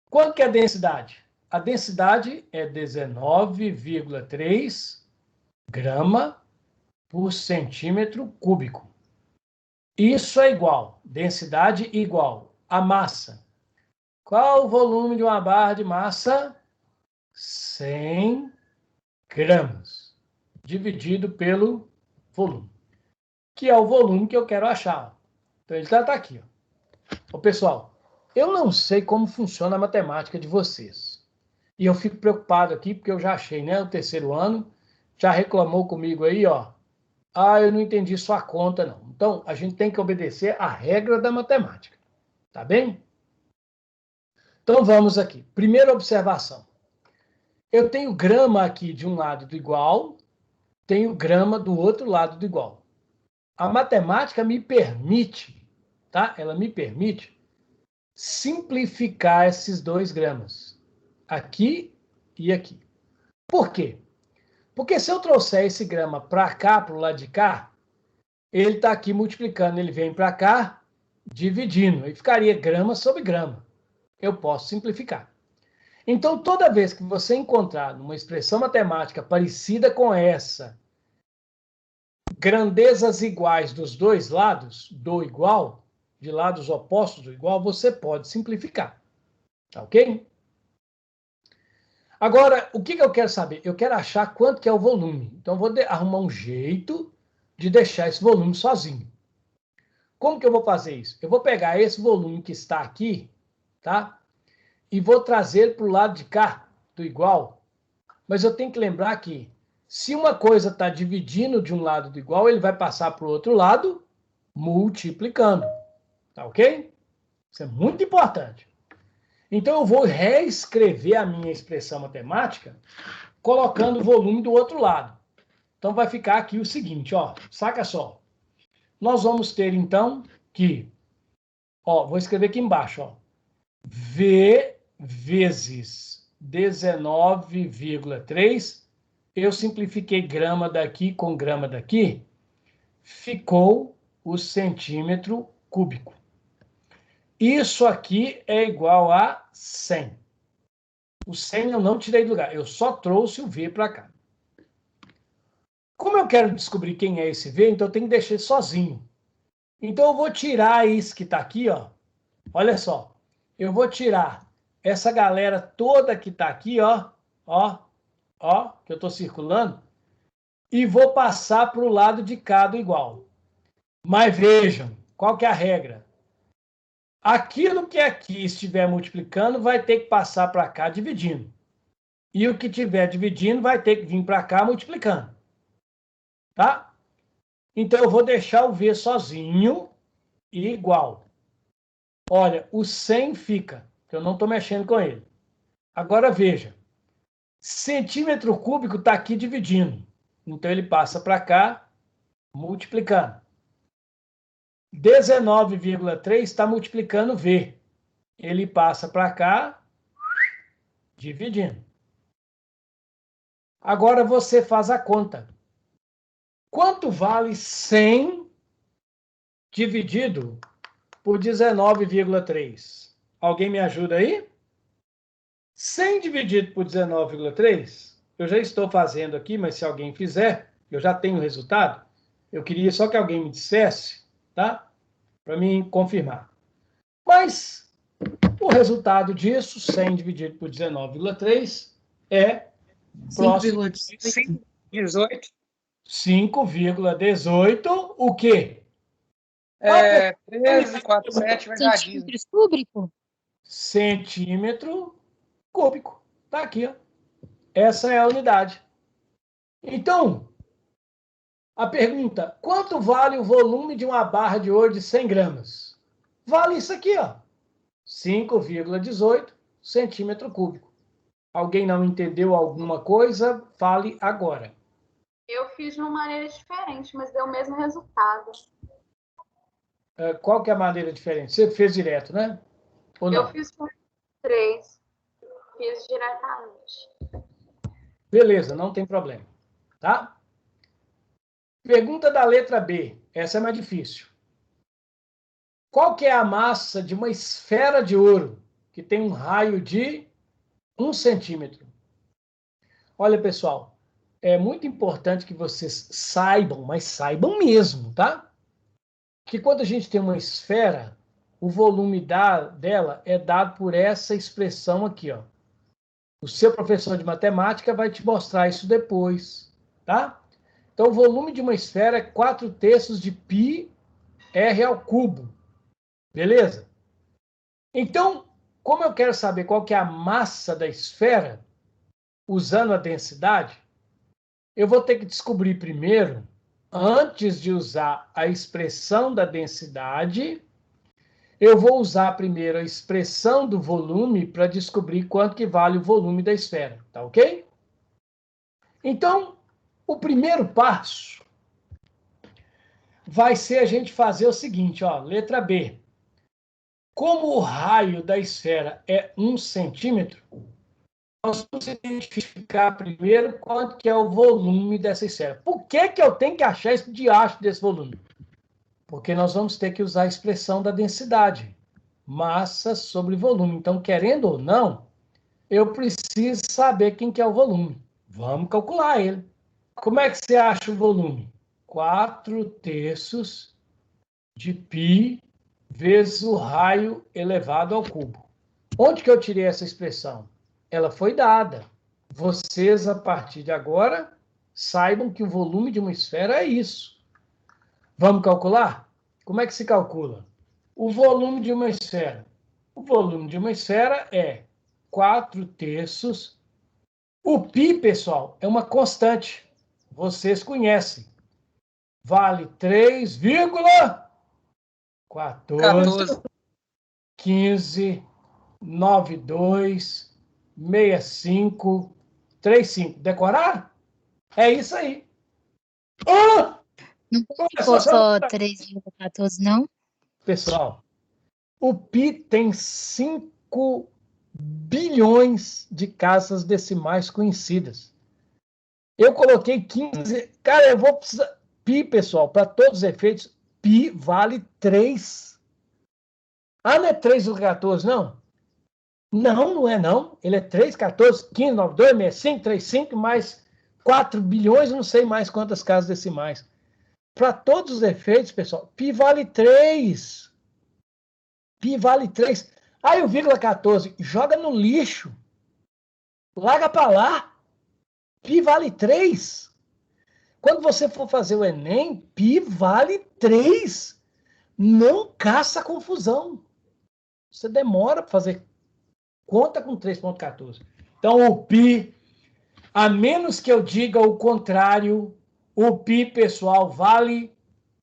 Quanto que é a densidade? A densidade é 19,3 grama por centímetro cúbico. Isso é igual, densidade igual a massa. Qual o volume de uma barra de massa? 100 gramas, dividido pelo volume, que é o volume que eu quero achar. Então, ele está aqui. Ó, pessoal, eu não sei como funciona a matemática de vocês. E eu fico preocupado aqui, porque eu já achei, né? O terceiro ano, já reclamou comigo aí, ó. Ah, eu não entendi sua conta, não. Então, a gente tem que obedecer a regra da matemática. Tá bem? Então, vamos aqui. Primeira observação. Eu tenho grama aqui de um lado do igual, tenho grama do outro lado do igual. A matemática me permite, tá? Ela me permite simplificar esses 2 gramas. Aqui e aqui. Por quê? Porque se eu trouxer esse grama para cá, para o lado de cá, ele está aqui multiplicando, ele vem para cá, dividindo. E ficaria grama sobre grama. Eu posso simplificar. Então, toda vez que você encontrar uma expressão matemática parecida com essa, grandezas iguais dos dois lados, do igual, de lados opostos do igual, você pode simplificar. Tá ok? Agora, o que eu quero saber? Eu quero achar quanto que é o volume. Então, eu vou arrumar um jeito de deixar esse volume sozinho. Como que eu vou fazer isso? Eu vou pegar esse volume que está aqui, tá? E vou trazer para o lado de cá, do igual. Mas eu tenho que lembrar que, se uma coisa está dividindo de um lado do igual, ele vai passar para o outro lado, multiplicando. Tá ok? Isso é muito importante. Então, eu vou reescrever a minha expressão matemática, colocando o volume do outro lado. Então, vai ficar aqui o seguinte, ó, saca só. Nós vamos ter, então, que, ó, vou escrever aqui embaixo, ó, V vezes 19,3, eu simplifiquei grama daqui com grama daqui, ficou o centímetro cúbico. Isso aqui é igual a 100. O 100 eu não tirei do lugar, eu só trouxe o V para cá. Como eu quero descobrir quem é esse V, então eu tenho que deixar ele sozinho. Então eu vou tirar isso que está aqui, ó. Olha só. Eu vou tirar essa galera toda que está aqui, ó. Ó, que eu estou circulando. E vou passar para o lado de cá do igual. Mas vejam, qual que é a regra? Aquilo que aqui estiver multiplicando vai ter que passar para cá dividindo. E o que estiver dividindo vai ter que vir para cá multiplicando. Tá? Então, eu vou deixar o V sozinho e igual. Olha, o 100 fica, que eu não estou mexendo com ele. Agora, veja. Centímetro cúbico está aqui dividindo. Então, ele passa para cá, multiplicando. 19,3 está multiplicando V. Ele passa para cá, dividindo. Agora, você faz a conta. Quanto vale 100 dividido por 19,3? Alguém me ajuda aí? 100 dividido por 19,3, eu já estou fazendo aqui, mas se alguém fizer, eu já tenho o resultado. Eu queria só que alguém me dissesse, tá? Para mim confirmar. Mas o resultado disso, 100 dividido por 19,3, é próximo de 5,18. 5,18, o quê? 13,47 vai dar dízimo. Centímetros cúbicos? Centímetro cúbico. Tá aqui, ó. Essa é a unidade. Então, a pergunta, quanto vale o volume de uma barra de ouro de 100 gramas? Vale isso aqui, ó. 5,18 centímetro cúbico. Alguém não entendeu alguma coisa? Fale agora. Eu fiz de uma maneira diferente, mas deu o mesmo resultado. Qual que é a maneira diferente? Você fez direto, né? Ou não? Eu fiz com 3. Fiz diretamente. Beleza, não tem problema. Tá? Pergunta da letra B. Essa é mais difícil. Qual que é a massa de uma esfera de ouro que tem um raio de 1 centímetro? Olha, pessoal, é muito importante que vocês saibam, mas saibam mesmo, tá? Que quando a gente tem uma esfera, o volume dela é dado por essa expressão aqui, ó. O seu professor de matemática vai te mostrar isso depois, tá? Então, o volume de uma esfera é 4/3 de πr ao cubo. Beleza? Então, como eu quero saber qual que é a massa da esfera, usando a densidade, eu vou ter que descobrir primeiro, antes de usar a expressão da densidade, eu vou usar primeiro a expressão do volume para descobrir quanto que vale o volume da esfera, tá ok? Então, o primeiro passo vai ser a gente fazer o seguinte, ó, letra B. Como o raio da esfera é 1 centímetro, nós vamos identificar primeiro quanto que é o volume dessa esfera. Por que que eu tenho que achar esse diacho desse volume? Porque nós vamos ter que usar a expressão da densidade. Massa sobre volume. Então, querendo ou não, eu preciso saber quem que é o volume. Vamos calcular ele. Como é que você acha o volume? 4/3 de π vezes o raio elevado ao cubo. Onde que eu tirei essa expressão? Ela foi dada. Vocês, a partir de agora, saibam que o volume de uma esfera é isso. Vamos calcular? Como é que se calcula? O volume de uma esfera. O volume de uma esfera é 4/3. O π, pessoal, é uma constante. Vocês conhecem. Vale 3,14, 15, 92, 65, 35. Decoraram? É isso aí. Não ficou só 3,14, não? Pessoal, o π tem 5 bilhões de casas decimais conhecidas. Eu coloquei 15. Cara, eu vou precisar. Π, pessoal, para todos os efeitos, π vale 3. Ah, não é 3,14, não? Não, não é não. Ele é 3, 14, 15, 92, 65, 35, mais 4 bilhões, não sei mais quantas casas decimais. Para todos os efeitos, pessoal, π vale 3. Π vale 3. Aí o vírgula 14, joga no lixo. Larga para lá. π vale 3. Quando você for fazer o Enem, π vale 3. Não caça confusão. Você demora para fazer conta com 3,14. Então, o π, a menos que eu diga o contrário, o π, pessoal, vale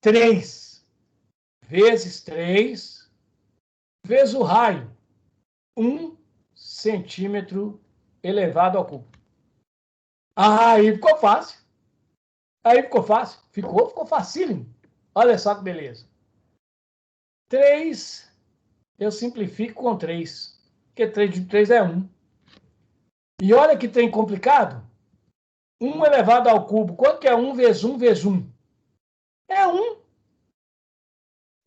3 vezes 3 vezes o raio, 1 centímetro elevado ao cubo. Aí ficou fácil. Aí ficou fácil. Ficou facílimo. Olha só que beleza. 3, eu simplifico com 3. Porque 3 de 3 é 1. E olha que tem complicado. 1 elevado ao cubo. Quanto que é 1 vezes 1 vezes 1? É 1.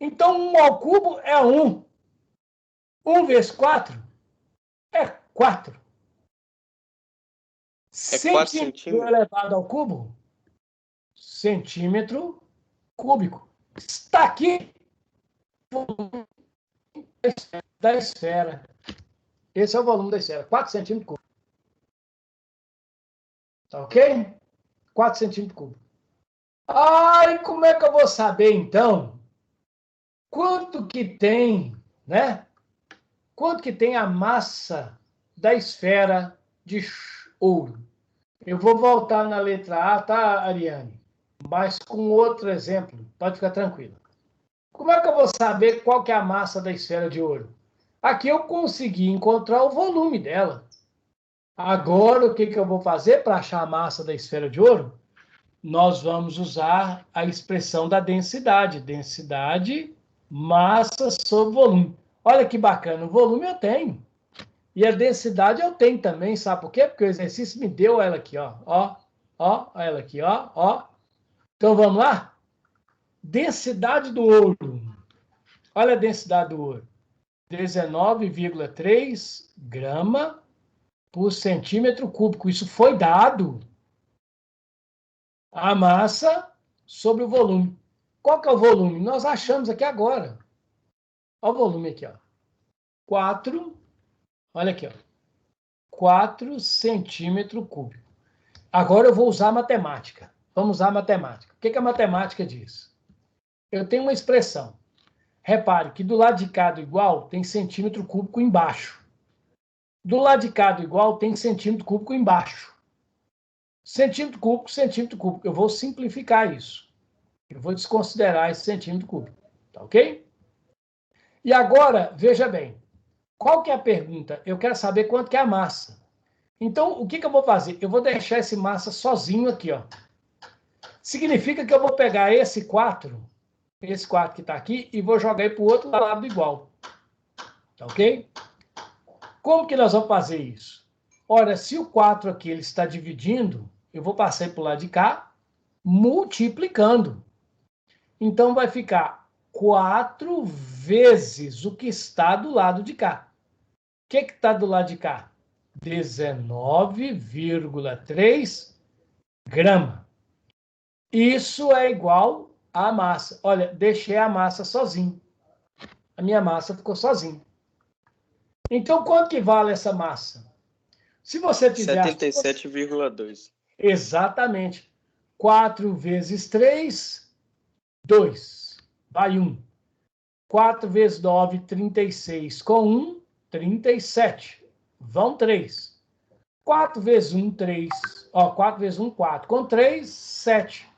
Então, 1 ao cubo é 1. 1 vezes 4 é 4. É 4 centímetros elevado ao cubo? Centímetro cúbico. Está aqui da esfera. Esse é o volume da esfera. 4 centímetros cúbicos. Tá ok? 4 centímetros cúbicos. Ai, como é que eu vou saber, então, quanto que tem, né? Quanto que tem a massa da esfera de ouro? Eu vou voltar na letra A, tá, Ariane? Mas com outro exemplo. Pode ficar tranquilo. Como é que eu vou saber qual que é a massa da esfera de ouro? Aqui eu consegui encontrar o volume dela. Agora, o que eu vou fazer para achar a massa da esfera de ouro? Nós vamos usar a expressão da densidade. Densidade, massa sobre volume. Olha que bacana, o volume eu tenho. E a densidade eu tenho também, sabe por quê? Porque o exercício me deu ela aqui, ó. Ó, ela aqui, ó. Então, vamos lá? Densidade do ouro. Olha a densidade do ouro. 19,3 grama por centímetro cúbico. Isso foi dado. A massa sobre o volume. Qual que é o volume? Nós achamos aqui agora. Olha o volume aqui, ó. 4, olha aqui, ó. 4 centímetros cúbicos. Agora eu vou usar a matemática. Vamos usar a matemática. O que a matemática diz? Eu tenho uma expressão. Repare que do lado de cá do igual tem centímetro cúbico embaixo. Do lado de cá do igual tem centímetro cúbico embaixo. Centímetro cúbico. Eu vou simplificar isso. Eu vou desconsiderar esse centímetro cúbico. Tá ok? E agora, veja bem. Qual que é a pergunta? Eu quero saber quanto que é a massa. Então, o que eu vou fazer? Eu vou deixar esse massa sozinho aqui, ó. Significa que eu vou pegar esse 4 que está aqui, e vou jogar ele para o outro lado do igual. Tá ok? Como que nós vamos fazer isso? Ora, se o 4 aqui ele está dividindo, eu vou passar para o lado de cá, multiplicando. Então, vai ficar 4 vezes o que está do lado de cá. O que está do lado de cá? 19,3 grama. Isso é igual à massa. Olha, deixei a massa sozinho. A minha massa ficou sozinha. Então, quanto que vale essa massa? Se você tiver... 77,2. Exatamente. 4 vezes 3, 2. Vai 1. 4 vezes 9, 36. Com 1, 37. Vão 3. 4 vezes 1, 3. 4 vezes 1, 4. Com 3, 7.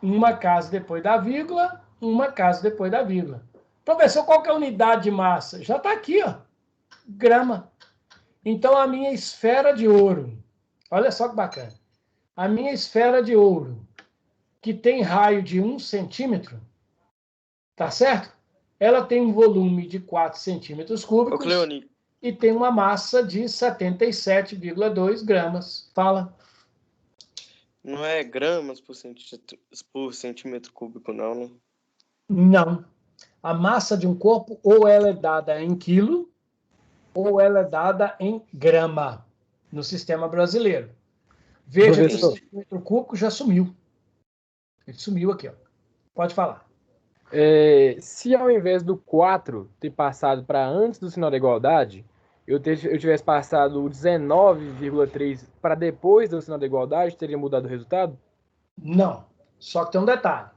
Uma casa depois da vírgula, uma casa depois da vírgula. Professor, qual que é a unidade de massa? Já está aqui, ó. Grama. Então, a minha esfera de ouro, olha só que bacana. A minha esfera de ouro, que tem raio de 1 centímetro, tá certo? Ela tem um volume de 4 centímetros cúbicos e tem uma massa de 77,2 gramas. Fala. Não é gramas por centímetro cúbico, não, né? Não. A massa de um corpo, ou ela é dada em quilo, ou ela é dada em grama, no sistema brasileiro. Veja que o centímetro cúbico já sumiu. Ele sumiu aqui, ó. Pode falar. Se ao invés do 4 ter passado para antes do sinal da igualdade, eu tivesse passado o 19,3 para depois do sinal da igualdade, teria mudado o resultado? Não. Só que tem um detalhe.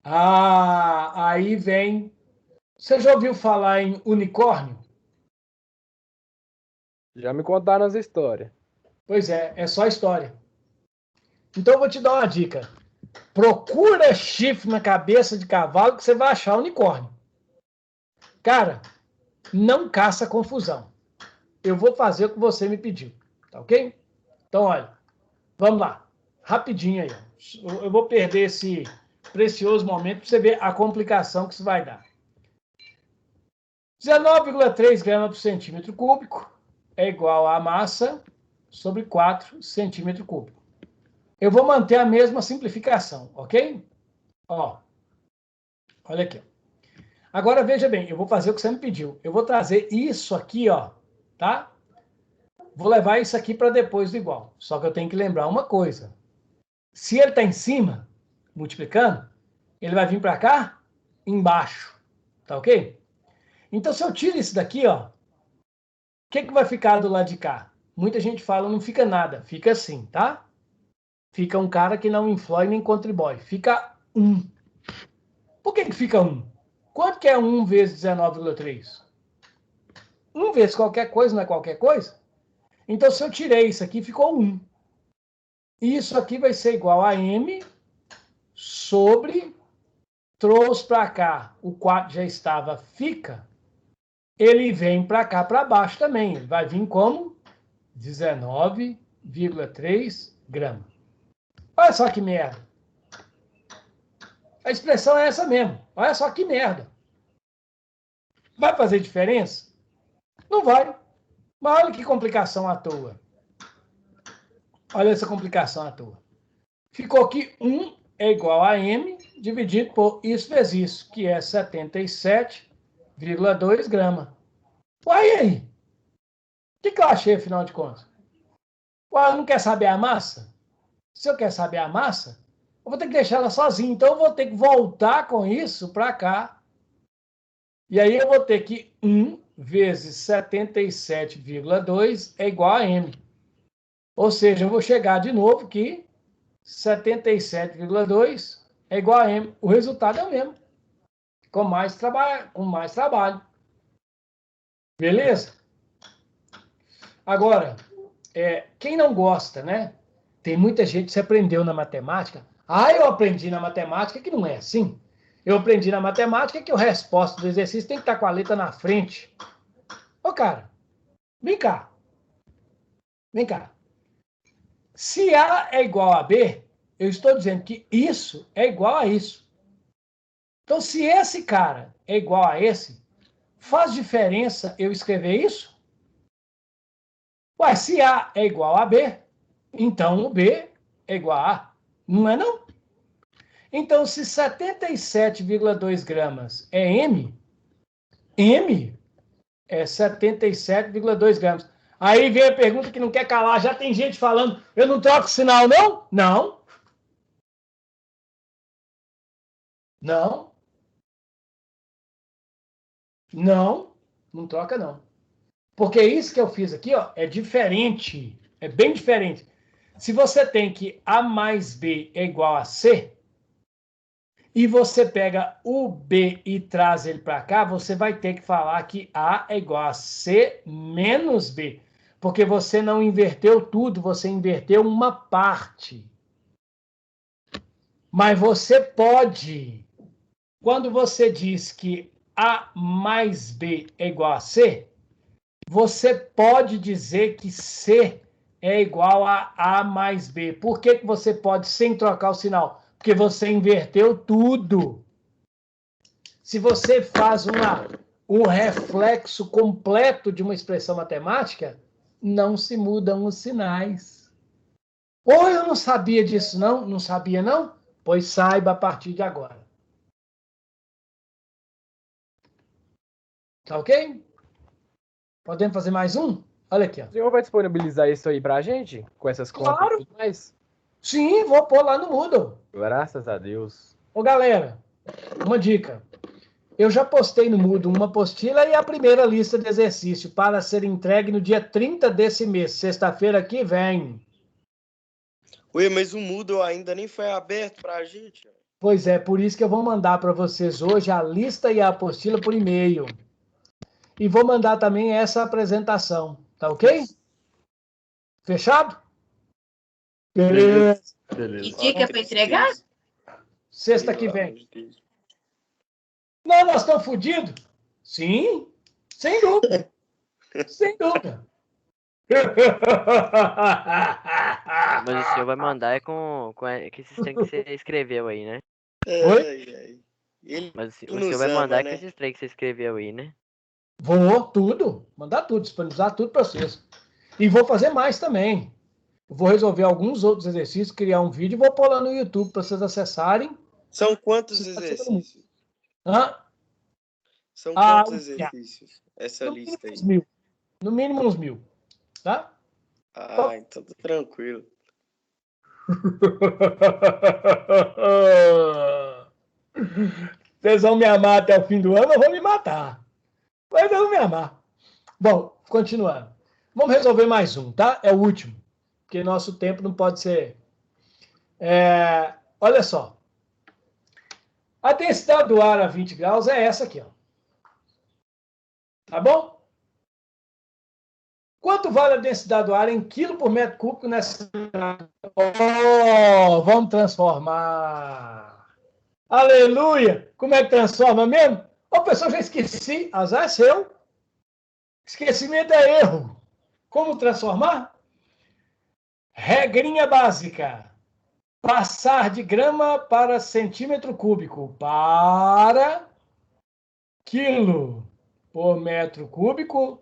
Aí vem... Você já ouviu falar em unicórnio? Já me contaram as histórias. Pois é só história. Então eu vou te dar uma dica. Procura chifre na cabeça de cavalo que você vai achar unicórnio. Cara, não caça confusão. Eu vou fazer o que você me pediu. Tá ok? Então, olha. Vamos lá. Rapidinho aí. Eu vou perder esse precioso momento para você ver a complicação que isso vai dar. 19,3 gramas por centímetro cúbico é igual à massa sobre 4 centímetros cúbicos. Eu vou manter a mesma simplificação, ok? Ó, olha aqui. Agora, veja bem, eu vou fazer o que você me pediu. Eu vou trazer isso aqui, ó, tá? Vou levar isso aqui para depois do igual. Só que eu tenho que lembrar uma coisa. Se ele está em cima, multiplicando, ele vai vir para cá, embaixo. Tá ok? Então, se eu tiro isso daqui, ó, o que vai ficar do lado de cá? Muita gente fala, não fica nada. Fica assim, tá? Fica um cara que não influi nem contribui. Fica 1. Por que fica 1? Quanto que é 1 vezes 19,3? 1 vezes qualquer coisa não é qualquer coisa? Então, se eu tirei isso aqui, ficou 1. Isso aqui vai ser igual a M sobre... Trouxe para cá, o 4 já estava, fica. Ele vem para cá, para baixo também. Ele vai vir como 19,3 gramas. Olha só que merda. A expressão é essa mesmo. Olha só que merda. Vai fazer diferença? Não vai. Mas olha que complicação à toa. Olha essa complicação à toa. Ficou aqui 1 é igual a M dividido por isso vezes isso, que é 77,2 gramas. Uai, e aí? O que eu achei, afinal de contas? Uai, eu não quero saber a massa? Se eu quero saber a massa, eu vou ter que deixar ela sozinha. Então, eu vou ter que voltar com isso para cá. E aí, eu vou ter que 1 vezes 77,2 é igual a M. Ou seja, eu vou chegar de novo que 77,2 é igual a M. O resultado é o mesmo. Com mais trabalho. Beleza? Agora, quem não gosta, né? Tem muita gente que se aprendeu na matemática. Eu aprendi na matemática que não é assim. Eu aprendi na matemática que a resposta do exercício tem que estar com a letra na frente. Ô, cara, vem cá. Vem cá. Se A é igual a B, eu estou dizendo que isso é igual a isso. Então, se esse cara é igual a esse, faz diferença eu escrever isso? Ué, se A é igual a B, então o B é igual a A. Não é não? Então, se 77,2 gramas é M, M é 77,2 gramas. Aí vem a pergunta que não quer calar. Já tem gente falando, eu não troco sinal, não? Não. Não. Não. Não troca, não. Porque isso que eu fiz aqui, ó, é diferente. É bem diferente. Se você tem que A mais B é igual a C, e você pega o B e traz ele para cá, você vai ter que falar que A é igual a C menos B. Porque você não inverteu tudo, você inverteu uma parte. Mas você pode, quando você diz que A mais B é igual a C, você pode dizer que C é igual a A mais B. Por que você pode sem trocar o sinal? Porque você inverteu tudo. Se você faz um reflexo completo de uma expressão matemática, não se mudam os sinais. Ou eu não sabia disso, não? Não sabia, não? Pois saiba a partir de agora. Tá ok? Podemos fazer mais um? Olha aqui, ó. O senhor vai disponibilizar isso aí pra gente? Com essas contas Claro. e tudo mais? Sim, vou pôr lá no Moodle. Graças a Deus. Ô, galera, uma dica. Eu já postei no Moodle uma apostila e a primeira lista de exercício para ser entregue no dia 30 desse mês, sexta-feira que vem. Ué, mas o Moodle ainda nem foi aberto pra gente. Pois é, por isso que eu vou mandar para vocês hoje a lista e a apostila por e-mail. E vou mandar também essa apresentação, tá ok? Fechado? Beleza. E dica para entregar? Sexta que vem. Não, nós estamos fodidos? Sim, sem dúvida. Sem dúvida. Mas o senhor vai mandar com esses trem que você escreveu aí, né? Oi? Mas o senhor vai mandar com esses trem que você escreveu aí, né? Vou, tudo. Mandar tudo, disponibilizar tudo para vocês. E vou fazer mais também. Vou resolver alguns outros exercícios, criar um vídeo e vou pôr lá no YouTube para vocês acessarem. São quantos exercícios? Hã? São quantos exercícios? Essa lista aí. Uns 1000. No mínimo uns 1000. Tá? Ah, então tá tranquilo. Vocês vão me amar até o fim do ano, eu vou me matar. Mas eu vou me amar. Bom, continuando. Vamos resolver mais um, tá? É o último. Porque nosso tempo não pode ser... olha só. A densidade do ar a 20 graus é essa aqui, ó. Tá bom? Quanto vale a densidade do ar em quilo por metro cúbico nessa... Oh, vamos transformar. Aleluia! Como é que transforma mesmo? Ô, pessoal, já esqueci. Azar é seu. Esquecimento é erro. Como transformar? Regrinha básica. Passar de grama para centímetro cúbico para quilo por metro cúbico.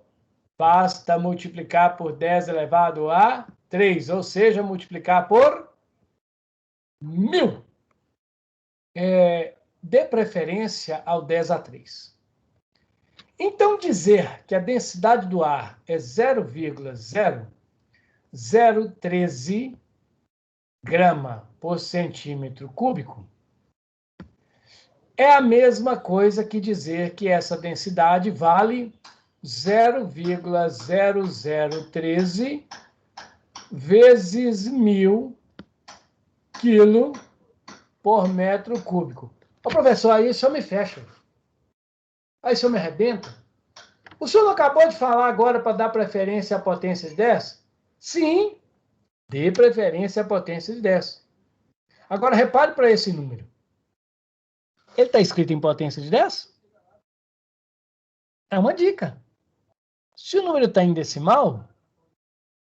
Basta multiplicar por 10 elevado a 3, ou seja, multiplicar por 1000. Dê preferência ao 10 a 3. Então, dizer que a densidade do ar é 0,0013 grama por centímetro cúbico é a mesma coisa que dizer que essa densidade vale 0,0013 vezes 1000 quilo por metro cúbico. Ô, professor, aí o senhor me fecha. Aí o senhor me arrebenta. O senhor não acabou de falar agora para dar preferência à potência de 10? Sim, dê preferência à potência de 10. Agora, repare para esse número. Ele está escrito em potência de 10? É uma dica. Se o número está em decimal,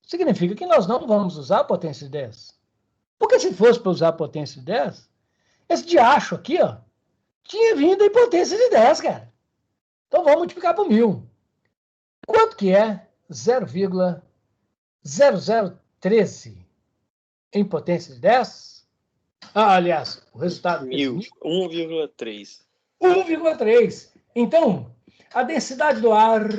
significa que nós não vamos usar a potência de 10. Porque se fosse para usar a potência de 10, esse diacho aqui, ó, tinha vindo em potência de 10, cara. Então vamos multiplicar por 1000. Quanto que é 0,0013 em potência de 10? Aliás, o resultado... 1,3. 1,3. Então, a densidade do ar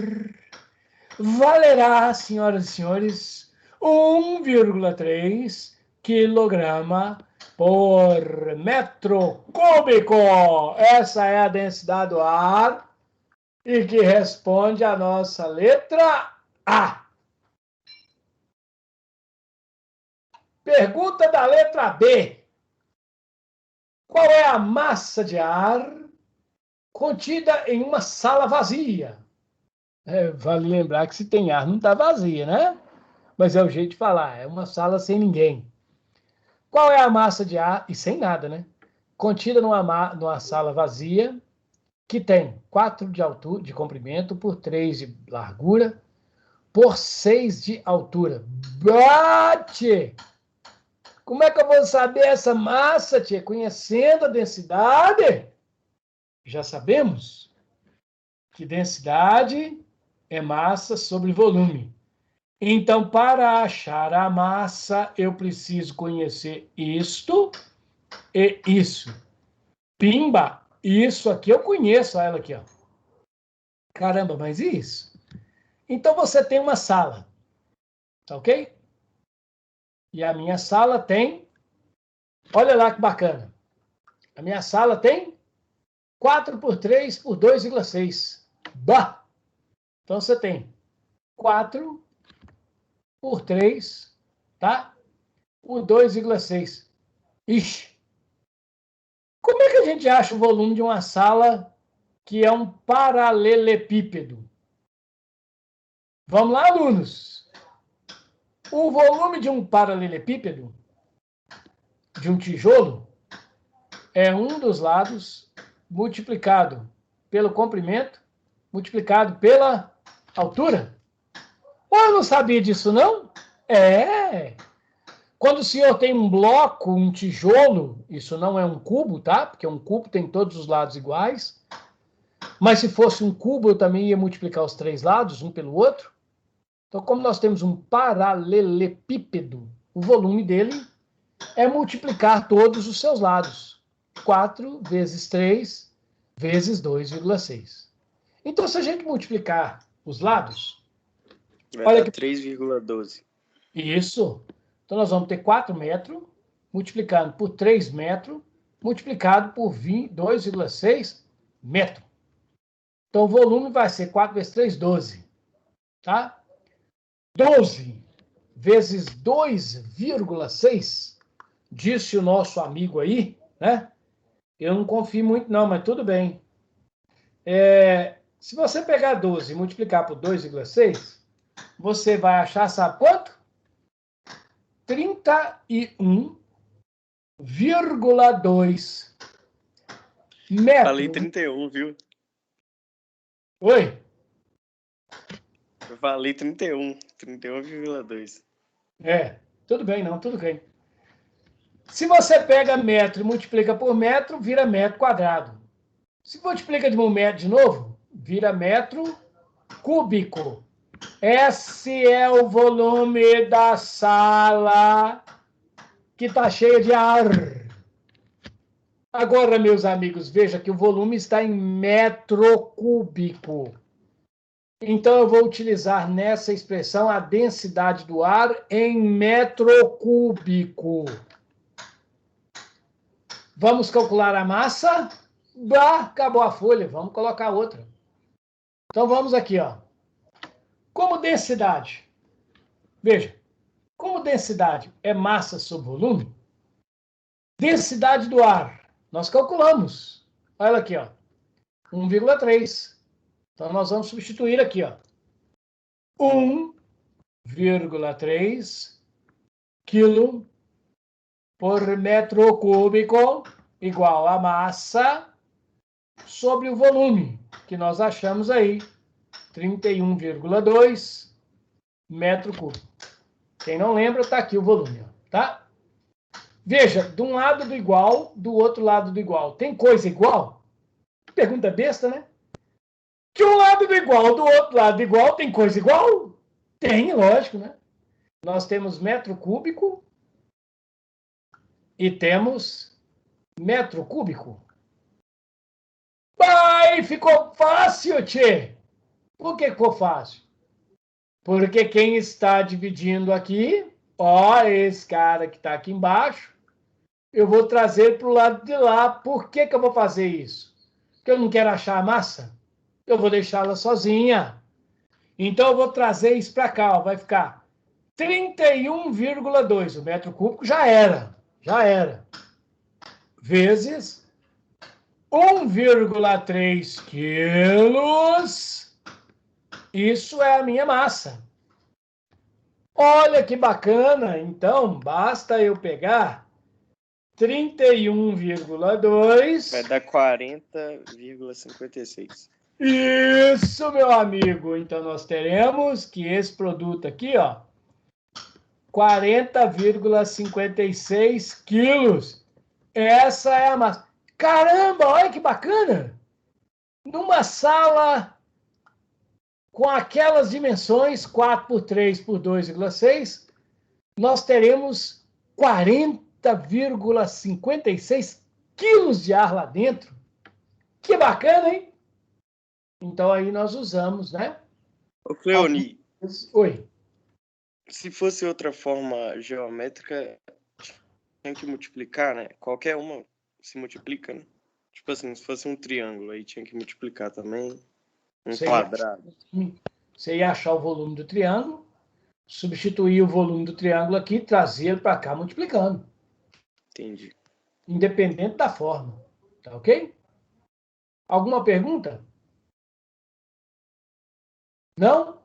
valerá, senhoras e senhores, 1,3 quilograma por metro cúbico. Essa é a densidade do ar e que responde à nossa letra A. Pergunta da letra B. Qual é a massa de ar contida em uma sala vazia? Vale lembrar que se tem ar não está vazia, né? Mas é o jeito de falar, é uma sala sem ninguém. Qual é a massa de ar, e sem nada, né? Contida numa sala vazia, que tem 4 de altura, de comprimento, por 3 de largura, por 6 de altura. Bate! Como é que eu vou saber essa massa, tia? Conhecendo a densidade? Já sabemos que densidade é massa sobre volume. Então, para achar a massa, eu preciso conhecer isto e isso. Pimba! Isso aqui eu conheço, ela aqui, ó. Caramba, mas e isso? Então, você tem uma sala, tá ok? E a minha sala tem... Olha lá que bacana. A minha sala tem 4 por 3 por 2,6. Bah! Então, você tem 4 por 3, tá? Por 2,6. Ixi! Como é que a gente acha o volume de uma sala que é um paralelepípedo? Vamos lá, alunos. O volume de um paralelepípedo, de um tijolo, é um dos lados multiplicado pelo comprimento, multiplicado pela altura. Oh, eu não sabia disso, não? Quando o senhor tem um bloco, um tijolo, isso não é um cubo, tá? Porque um cubo tem todos os lados iguais. Mas se fosse um cubo, eu também ia multiplicar os 3 lados, um pelo outro. Então, como nós temos um paralelepípedo, o volume dele é multiplicar todos os seus lados. 4 vezes 3 vezes 2,6. Então, se a gente multiplicar os lados... Vai dar 3,12. Isso. Então, nós vamos ter 4 metros, multiplicado por 3 metros, multiplicado por 2,6 metros. Então, o volume vai ser 4 vezes 3, 12. Tá? 12 vezes 2,6, disse o nosso amigo aí, né? Eu não confio muito não, mas tudo bem. Se você pegar 12 e multiplicar por 2,6, você vai achar, sabe quanto? 31,2 metros. Falei 31, viu? Oi? Eu falei 31,2. Tudo bem, não, tudo bem. Se você pega metro e multiplica por metro, vira metro quadrado. Se multiplica de um metro de novo, vira metro cúbico. Esse é o volume da sala que está cheia de ar. Agora, meus amigos, veja que o volume está em metro cúbico. Então, eu vou utilizar nessa expressão a densidade do ar em metro cúbico. Vamos calcular a massa? Acabou a folha, vamos colocar outra. Então, vamos aqui, ó. Como densidade, veja, como densidade é massa sobre volume, densidade do ar, nós calculamos. Olha aqui, ó, 1,3. Então, nós vamos substituir aqui, ó. 1,3 quilo por metro cúbico igual a massa sobre o volume, que nós achamos aí, 31,2 metro cúbico. Quem não lembra, está aqui o volume, tá? Veja, de um lado do igual, do outro lado do igual. Tem coisa igual? Pergunta besta, né? De um lado do igual, do outro lado do igual, tem coisa igual? Tem, lógico, né? Nós temos metro cúbico e temos metro cúbico. Pai, ficou fácil, tchê! Por que ficou fácil? Porque quem está dividindo aqui, ó, esse cara que está aqui embaixo, eu vou trazer para o lado de lá. Por que eu vou fazer isso? Porque eu não quero achar a massa. Eu vou deixá-la sozinha. Então, eu vou trazer isso para cá. Ó, vai ficar 31,2. O metro cúbico já era. Já era. Vezes 1,3 quilos. Isso é a minha massa. Olha que bacana. Então, basta eu pegar 31,2. Vai dar 40,56. Isso, meu amigo. Então, nós teremos que esse produto aqui, ó, 40,56 quilos. Essa é a massa. Caramba, olha que bacana! Numa sala com aquelas dimensões, 4 por 3 por 2,6, nós teremos 40,56 quilos de ar lá dentro. Que bacana, hein? Então, aí nós usamos, né? Ô, Cleoni, Oi. se fosse outra forma geométrica, tinha que multiplicar, né? Qualquer uma se multiplica, né? Tipo assim, se fosse um triângulo, aí tinha que multiplicar também. Um quadrado. Você ia achar o volume do triângulo, substituir o volume do triângulo aqui, trazer ele para cá multiplicando. Entendi. Independente da forma. Tá ok? Alguma pergunta? Não?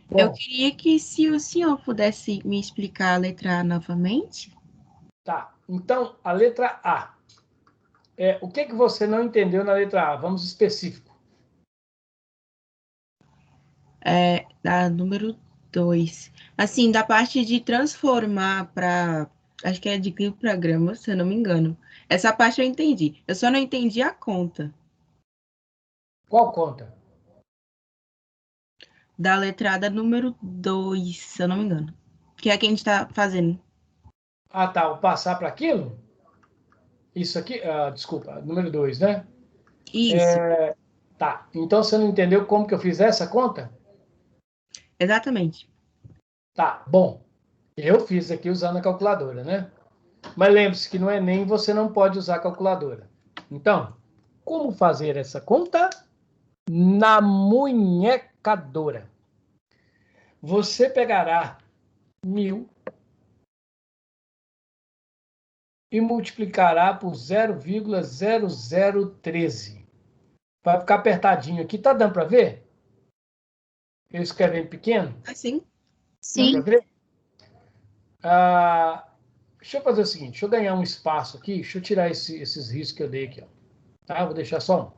Bom, Eu queria que, se o senhor pudesse me explicar a letra A novamente. tá. Então, a letra A. O que você não entendeu na letra A? Vamos específico. Da número 2. Assim, da parte de transformar para... Acho que é de quilograma, se eu não me engano. Essa parte eu entendi. Eu só não entendi a conta. Qual conta? Da letrada número 2, se eu não me engano. Que é a que a gente está fazendo. Ah, tá. O passar para aquilo? Isso aqui, desculpa, número 2, né? Isso. Tá. Então, você não entendeu como que eu fiz essa conta? Exatamente. Tá, bom. Eu fiz aqui usando a calculadora, né? Mas lembre-se que no Enem você não pode usar a calculadora. Então, como fazer essa conta? Na munhecadora. Você pegará 1000 e multiplicará por 0,0013. Vai ficar apertadinho aqui. Tá dando para ver? Eu escrevendo pequeno? Sim. Sim. Dá pra ver? Deixa eu fazer o seguinte. Deixa eu ganhar um espaço aqui. Deixa eu tirar esses riscos que eu dei aqui. Ó. Tá? Vou deixar só um.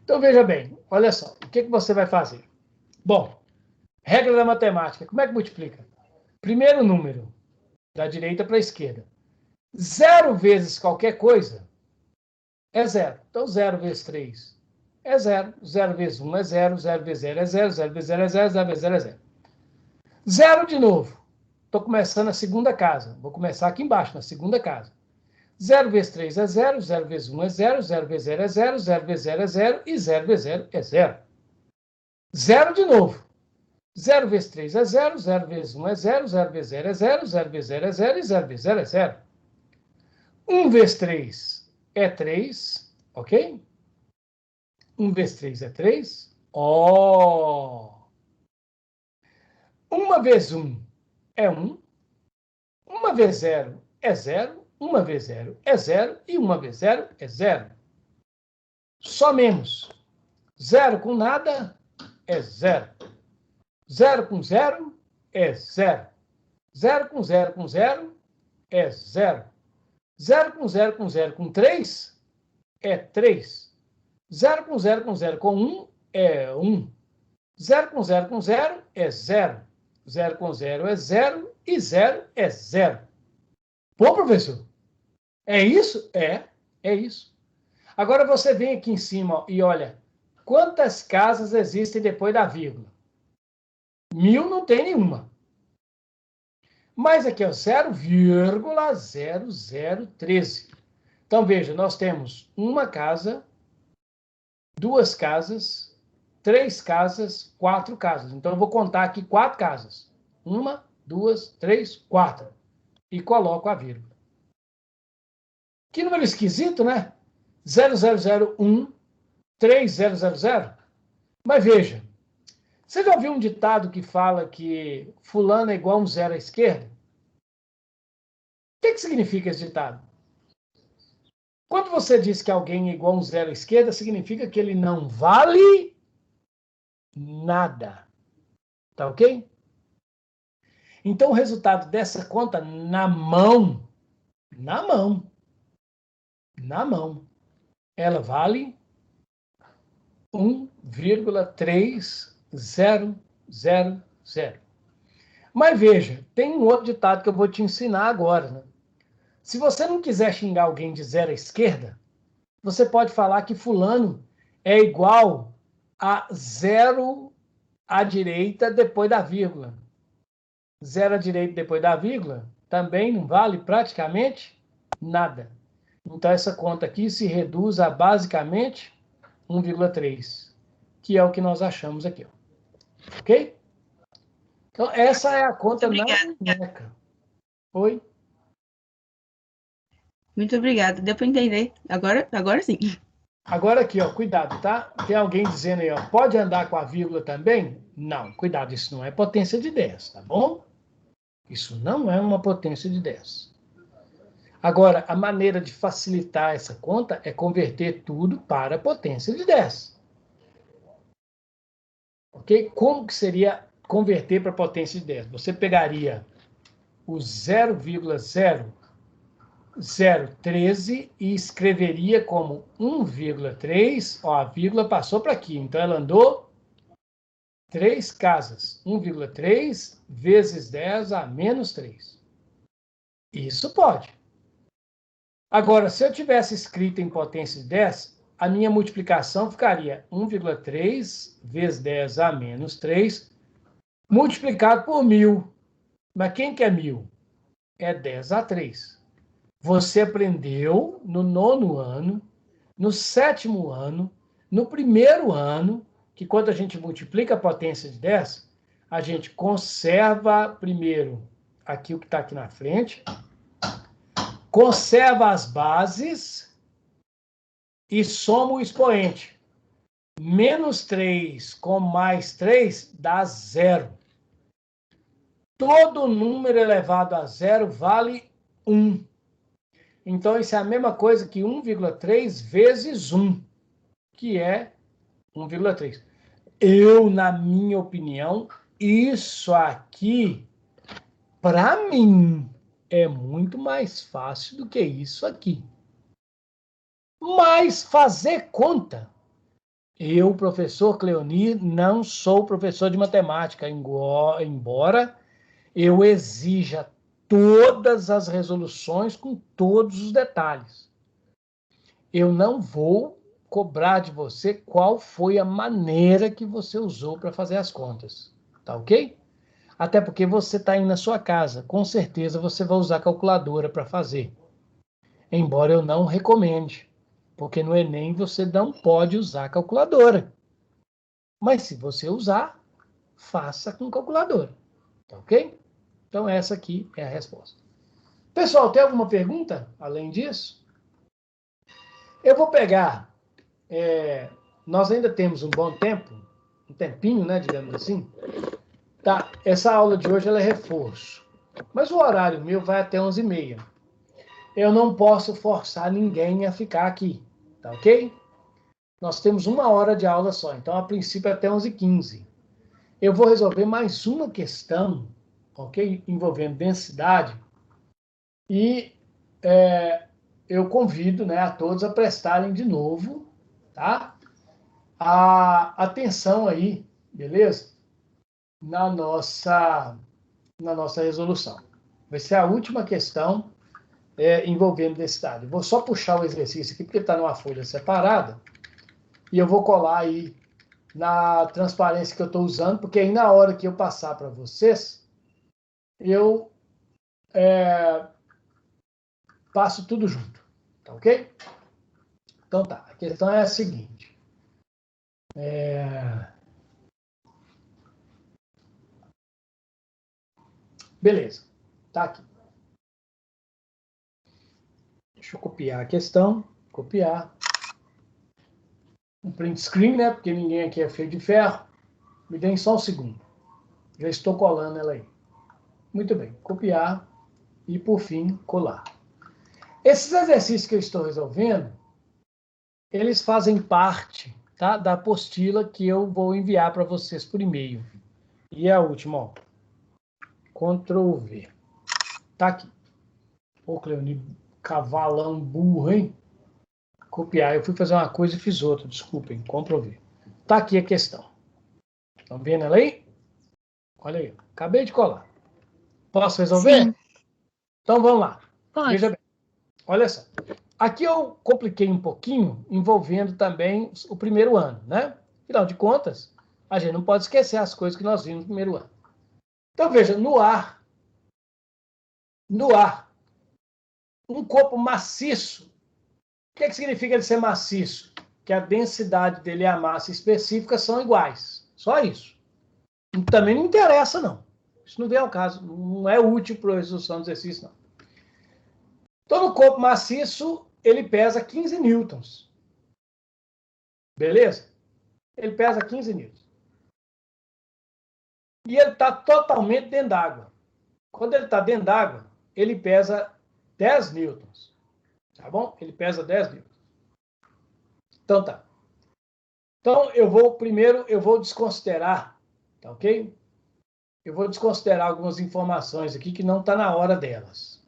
Então, veja bem. Olha só. O que você vai fazer? Bom, regra da matemática. Como é que multiplica? Primeiro número, da direita para a esquerda. 0 vezes qualquer coisa é 0. Então, 0 vezes 3 é 0. 0 vezes 1 é 0. 0 vezes 0 é 0. 0 vezes 0 é 0. 0 vezes 0 é 0. 0 de novo. Estou começando a segunda casa. Vou começar aqui embaixo, na segunda casa. 0 vezes 3 é 0. 0 vezes 1 é 0. 0 vezes 0 é 0. 0 vezes 0 é 0. E 0 vezes 0 é 0. 0 de novo. 0 vezes 3 é 0. 0 vezes 1 é 0. 0 vezes 0 é 0. 0 vezes 0 é 0. E 0 vezes 0 é 0. 1 vezes 3 é 3. Ok? 1 vezes 3 é 3. Ó! 1 vezes 1 é 1. 1 vezes 0 é 0. 1 vezes 0 é 0. E 1 vezes 0 é 0. Somemos. 0 com nada é 0. 0 com 0 é 0. 0 com 0 com 0 é 0. 0 com 0 com 0 com 3 é 3. 0 com 0 com 0 com 1 é 1. 0 com 0 com 0 é 0. 0 com 0 é 0 e 0 é 0. Bom, professor? É isso? É isso. Agora você vem aqui em cima ó, e olha quantas casas existem depois da vírgula. 1000 não tem nenhuma. Mas aqui é 0,0013. Então, veja, nós temos uma casa, duas casas, 3 casas, 4 casas. Então, eu vou contar aqui 4 casas. 1, 2, 3, 4. E coloco a vírgula. Que número esquisito, né? 0001, 3000. Mas veja, você já ouviu um ditado que fala que fulano é igual a um zero à esquerda? O que significa esse ditado? Quando você diz que alguém é igual a um zero à esquerda, significa que ele não vale nada. Tá ok? Então, o resultado dessa conta na mão, ela vale 1,3000. Mas veja, tem um outro ditado que eu vou te ensinar agora, né? Se você não quiser xingar alguém de zero à esquerda, você pode falar que fulano é igual a zero à direita depois da vírgula. Zero à direita depois da vírgula também não vale praticamente nada. Então, essa conta aqui se reduz a basicamente 1,3, que é o que nós achamos aqui. Ó. Ok? Então, essa é a conta na numérica. Oi? Muito obrigada. Deu para entender. Agora sim. Agora aqui, ó, cuidado, tá? Tem alguém dizendo aí, ó, pode andar com a vírgula também? Não, cuidado, isso não é potência de 10, tá bom? Isso não é uma potência de 10. Agora, a maneira de facilitar essa conta é converter tudo para potência de 10. Ok? Como que seria converter para potência de 10? Você pegaria o 0,0013 e escreveria como 1,3. Ó, a vírgula passou para aqui, então ela andou 3 casas. 1,3 vezes 10 a menos 3. Isso pode. Agora, se eu tivesse escrito em potência de 10, a minha multiplicação ficaria 1,3 vezes 10 a menos 3, multiplicado por 1000. Mas quem que é 1000? É 10 a 3. Você aprendeu no 9º ano, no 7º ano, no 1º ano, que quando a gente multiplica a potência de 10, a gente conserva primeiro aqui o que está aqui na frente, conserva as bases e soma o expoente. Menos 3 com mais 3 dá 0. Todo número elevado a 0 vale 1. Então, isso é a mesma coisa que 1,3 vezes 1, que é 1,3. Na minha opinião, isso aqui, para mim, é muito mais fácil do que isso aqui. Mas fazer conta, eu, professor Cleoni, não sou professor de matemática, embora eu exija todas as resoluções com todos os detalhes. Eu não vou cobrar de você qual foi a maneira que você usou para fazer as contas. Tá ok? Até porque você está aí na sua casa. Com certeza você vai usar calculadora para fazer. Embora eu não recomende. Porque no Enem você não pode usar calculadora. Mas se você usar, faça com calculadora. Tá ok? Então essa aqui é a resposta. Pessoal, tem alguma pergunta além disso? Eu vou pegar... nós ainda temos um bom tempo, um tempinho, né, digamos assim. Tá, essa aula de hoje ela é reforço. Mas o horário meu vai até 11h30. Eu não posso forçar ninguém a ficar aqui, tá ok? Nós temos 1 hora de aula só, então a princípio é até 11h15. Eu vou resolver mais uma questão, ok? Envolvendo densidade. E eu convido, né, a todos a prestarem de novo, tá? A atenção aí, beleza? Na nossa resolução. Vai ser a última questão envolvendo densidade. Vou só puxar o exercício aqui, porque está numa folha separada, e eu vou colar aí na transparência que eu estou usando, porque aí na hora que eu passar para vocês, eu passo tudo junto, tá ok? Então tá, a questão é a seguinte. Beleza. Tá aqui. Deixa eu copiar a questão. Copiar. Um print screen, né? Porque ninguém aqui é feio de ferro. Me deem só um segundo. Já estou colando ela aí. Muito bem. Copiar. E, por fim, colar. Esses exercícios que eu estou resolvendo, eles fazem parte, tá, da apostila que eu vou enviar para vocês por e-mail. E a última, ó. Ctrl V. Tá aqui. Ô, Cleoni, cavalão burro, hein? Copiar. Eu fui fazer uma coisa e fiz outra. Desculpem. Ctrl V. Tá aqui a questão. Estão vendo ela aí? Olha aí. Acabei de colar. Posso resolver? Sim. Então vamos lá. Pode. Veja bem. Olha só. Aqui eu compliquei um pouquinho, envolvendo também o primeiro ano, né? Afinal de contas, a gente não pode esquecer as coisas que nós vimos no primeiro ano. Então, veja, no ar, um corpo maciço, o que significa ele ser maciço? Que a densidade dele e a massa específica são iguais. Só isso. Também não interessa, não. Isso não vem ao caso. Não é útil para a resolução do exercício, não. Então, no corpo maciço, ele pesa 15 newtons. Beleza? Ele pesa 15 newtons. E ele está totalmente dentro d'água. Quando ele está dentro d'água, ele pesa 10 newtons. Tá bom? Ele pesa 10 newtons. Então, tá. Então, primeiro eu vou desconsiderar, tá ok? Eu vou desconsiderar algumas informações aqui que não está na hora delas.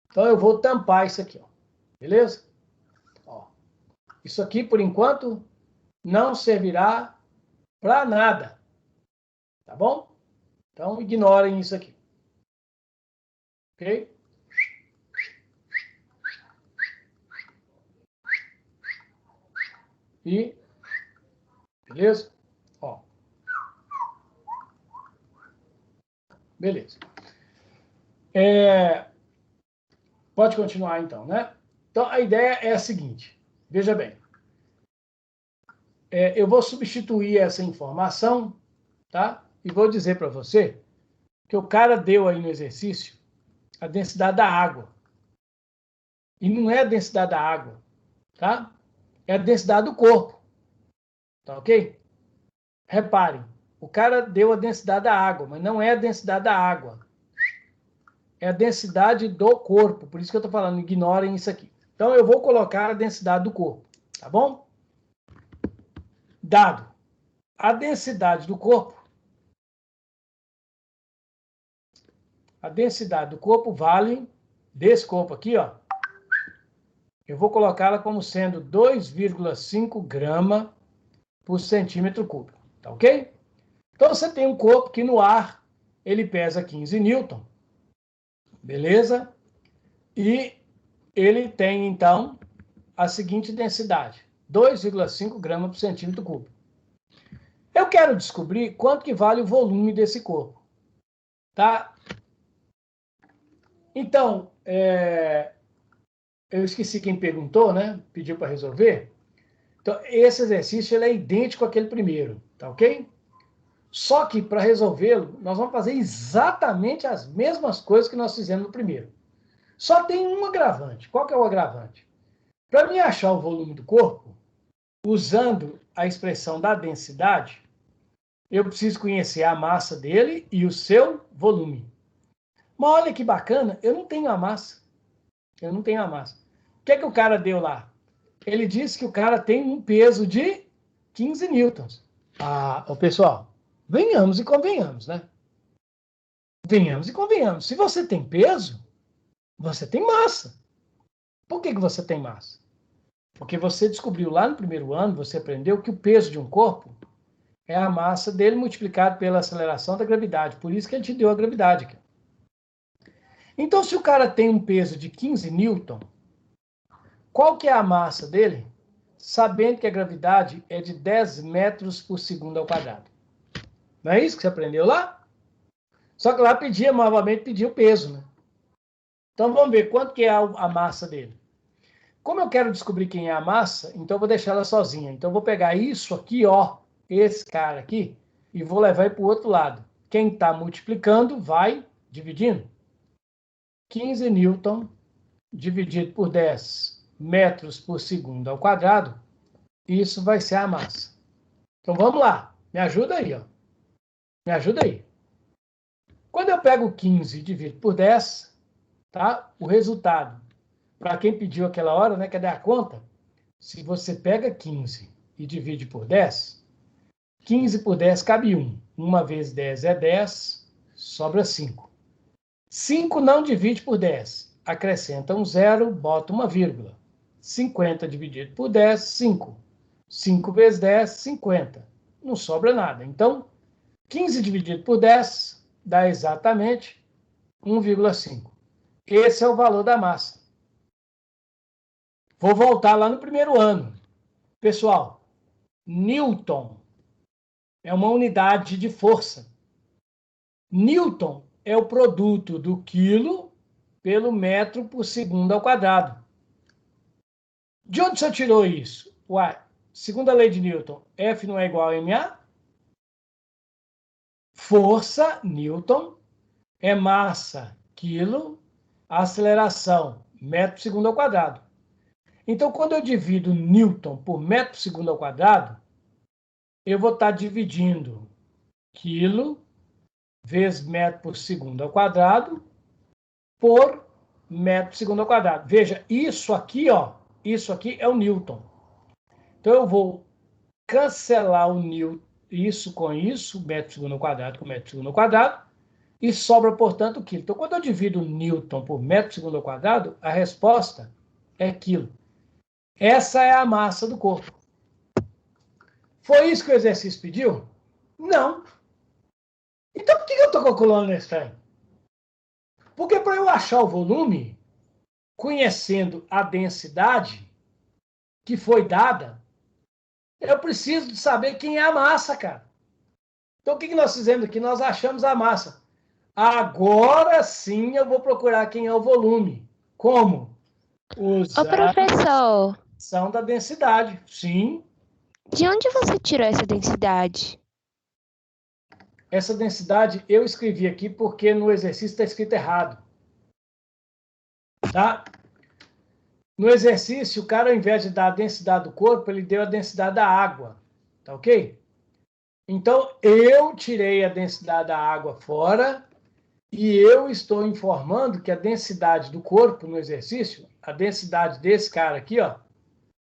Então, eu vou tampar isso aqui, ó. Beleza? Ó. Isso aqui, por enquanto, não servirá para nada. Tá bom? Então, ignorem isso aqui. Ok? E, beleza? Ó. Beleza. Pode continuar, então, né? Então, a ideia é a seguinte. Veja bem. Eu vou substituir essa informação, tá? E vou dizer para você que o cara deu aí no exercício a densidade da água. E não é a densidade da água, tá? É a densidade do corpo. Tá ok? Reparem, o cara deu a densidade da água, mas não é a densidade da água. É a densidade do corpo. Por isso que eu estou falando, ignorem isso aqui. Então, eu vou colocar a densidade do corpo. Tá bom? Dado a densidade do corpo, a densidade do corpo vale, desse corpo aqui, ó, eu vou colocá-la como sendo 2,5 grama por centímetro cúbico. Tá ok? Então, você tem um corpo que no ar, ele pesa 15 newton. Beleza? E ele tem, então, a seguinte densidade. 2,5 gramas por centímetro cúbico. Eu quero descobrir quanto que vale o volume desse corpo. Tá? Então, eu esqueci quem perguntou, né? Pediu para resolver. Então, esse exercício ele é idêntico àquele primeiro. Tá ok? Só que, para resolvê-lo, nós vamos fazer exatamente as mesmas coisas que nós fizemos no primeiro. Só tem um agravante. Qual que é o agravante? Para mim achar o volume do corpo, usando a expressão da densidade, eu preciso conhecer a massa dele e o seu volume. Mas olha que bacana, eu não tenho a massa. Eu não tenho a massa. O que é que o cara deu lá? Ele disse que o cara tem um peso de 15 newtons. Pessoal, venhamos e convenhamos, né? Venhamos e convenhamos. Se você tem peso, você tem massa. Por que você tem massa? Porque você descobriu lá no primeiro ano, você aprendeu que o peso de um corpo é a massa dele multiplicado pela aceleração da gravidade. Por isso que ele te deu a gravidade aqui. Então, se o cara tem um peso de 15 newton, qual que é a massa dele? Sabendo que a gravidade é de 10 metros por segundo ao quadrado. Não é isso que você aprendeu lá? Só que lá novamente pedia o peso, né? Então, vamos ver quanto que é a massa dele. Como eu quero descobrir quem é a massa, então eu vou deixar ela sozinha. Então, eu vou pegar isso aqui, ó, esse cara aqui, e vou levar ele para o outro lado. Quem está multiplicando vai dividindo, 15 newton dividido por 10 metros por segundo ao quadrado, isso vai ser a massa. Então, vamos lá. Me ajuda aí, ó. Me ajuda aí. Quando eu pego 15 e divido por 10, tá? O resultado, para quem pediu aquela hora, né, cadê a conta? Se você pega 15 e divide por 10, 15 por 10 cabe 1. 1 vezes 10 é 10, sobra 5. 5 não divide por 10. Acrescenta um zero, bota uma vírgula. 50 dividido por 10, 5. 5 vezes 10, 50. Não sobra nada. Então, 15 dividido por 10 dá exatamente 1,5. Esse é o valor da massa. Vou voltar lá no primeiro ano. Pessoal, Newton é uma unidade de força. Newton é o produto do quilo pelo metro por segundo ao quadrado. De onde você tirou isso? Uai, segundo a lei de Newton, F não é igual a MA? Força, Newton, é massa, quilo, aceleração, metro por segundo ao quadrado. Então, quando eu divido Newton por metro por segundo ao quadrado, eu vou estar dividindo quilo vezes metro por segundo ao quadrado por metro por segundo ao quadrado. Veja, isso aqui, ó, isso aqui é o Newton. Então, eu vou cancelar o Newton, isso com isso, metro por segundo ao quadrado com metro por segundo ao quadrado, e sobra, portanto, quilo. Então, quando eu divido Newton por metro por segundo ao quadrado, a resposta é quilo. Essa é a massa do corpo. Foi isso que o exercício pediu? Não. Então, por que eu estou calculando esse trem? Porque para eu achar o volume, conhecendo a densidade que foi dada, eu preciso de saber quem é a massa, cara. Então, o que nós fizemos aqui? Nós achamos a massa. Agora sim eu vou procurar quem é o volume. Como? Usar Ô, professor, a função da densidade. Sim. de onde você tirou essa densidade? Essa densidade eu escrevi aqui porque no exercício está escrito errado. Tá? No exercício, o cara, ao invés de dar a densidade do corpo, ele deu a densidade da água. Tá ok? Então, eu tirei a densidade da água fora e eu estou informando que a densidade do corpo no exercício, a densidade desse cara aqui, ó,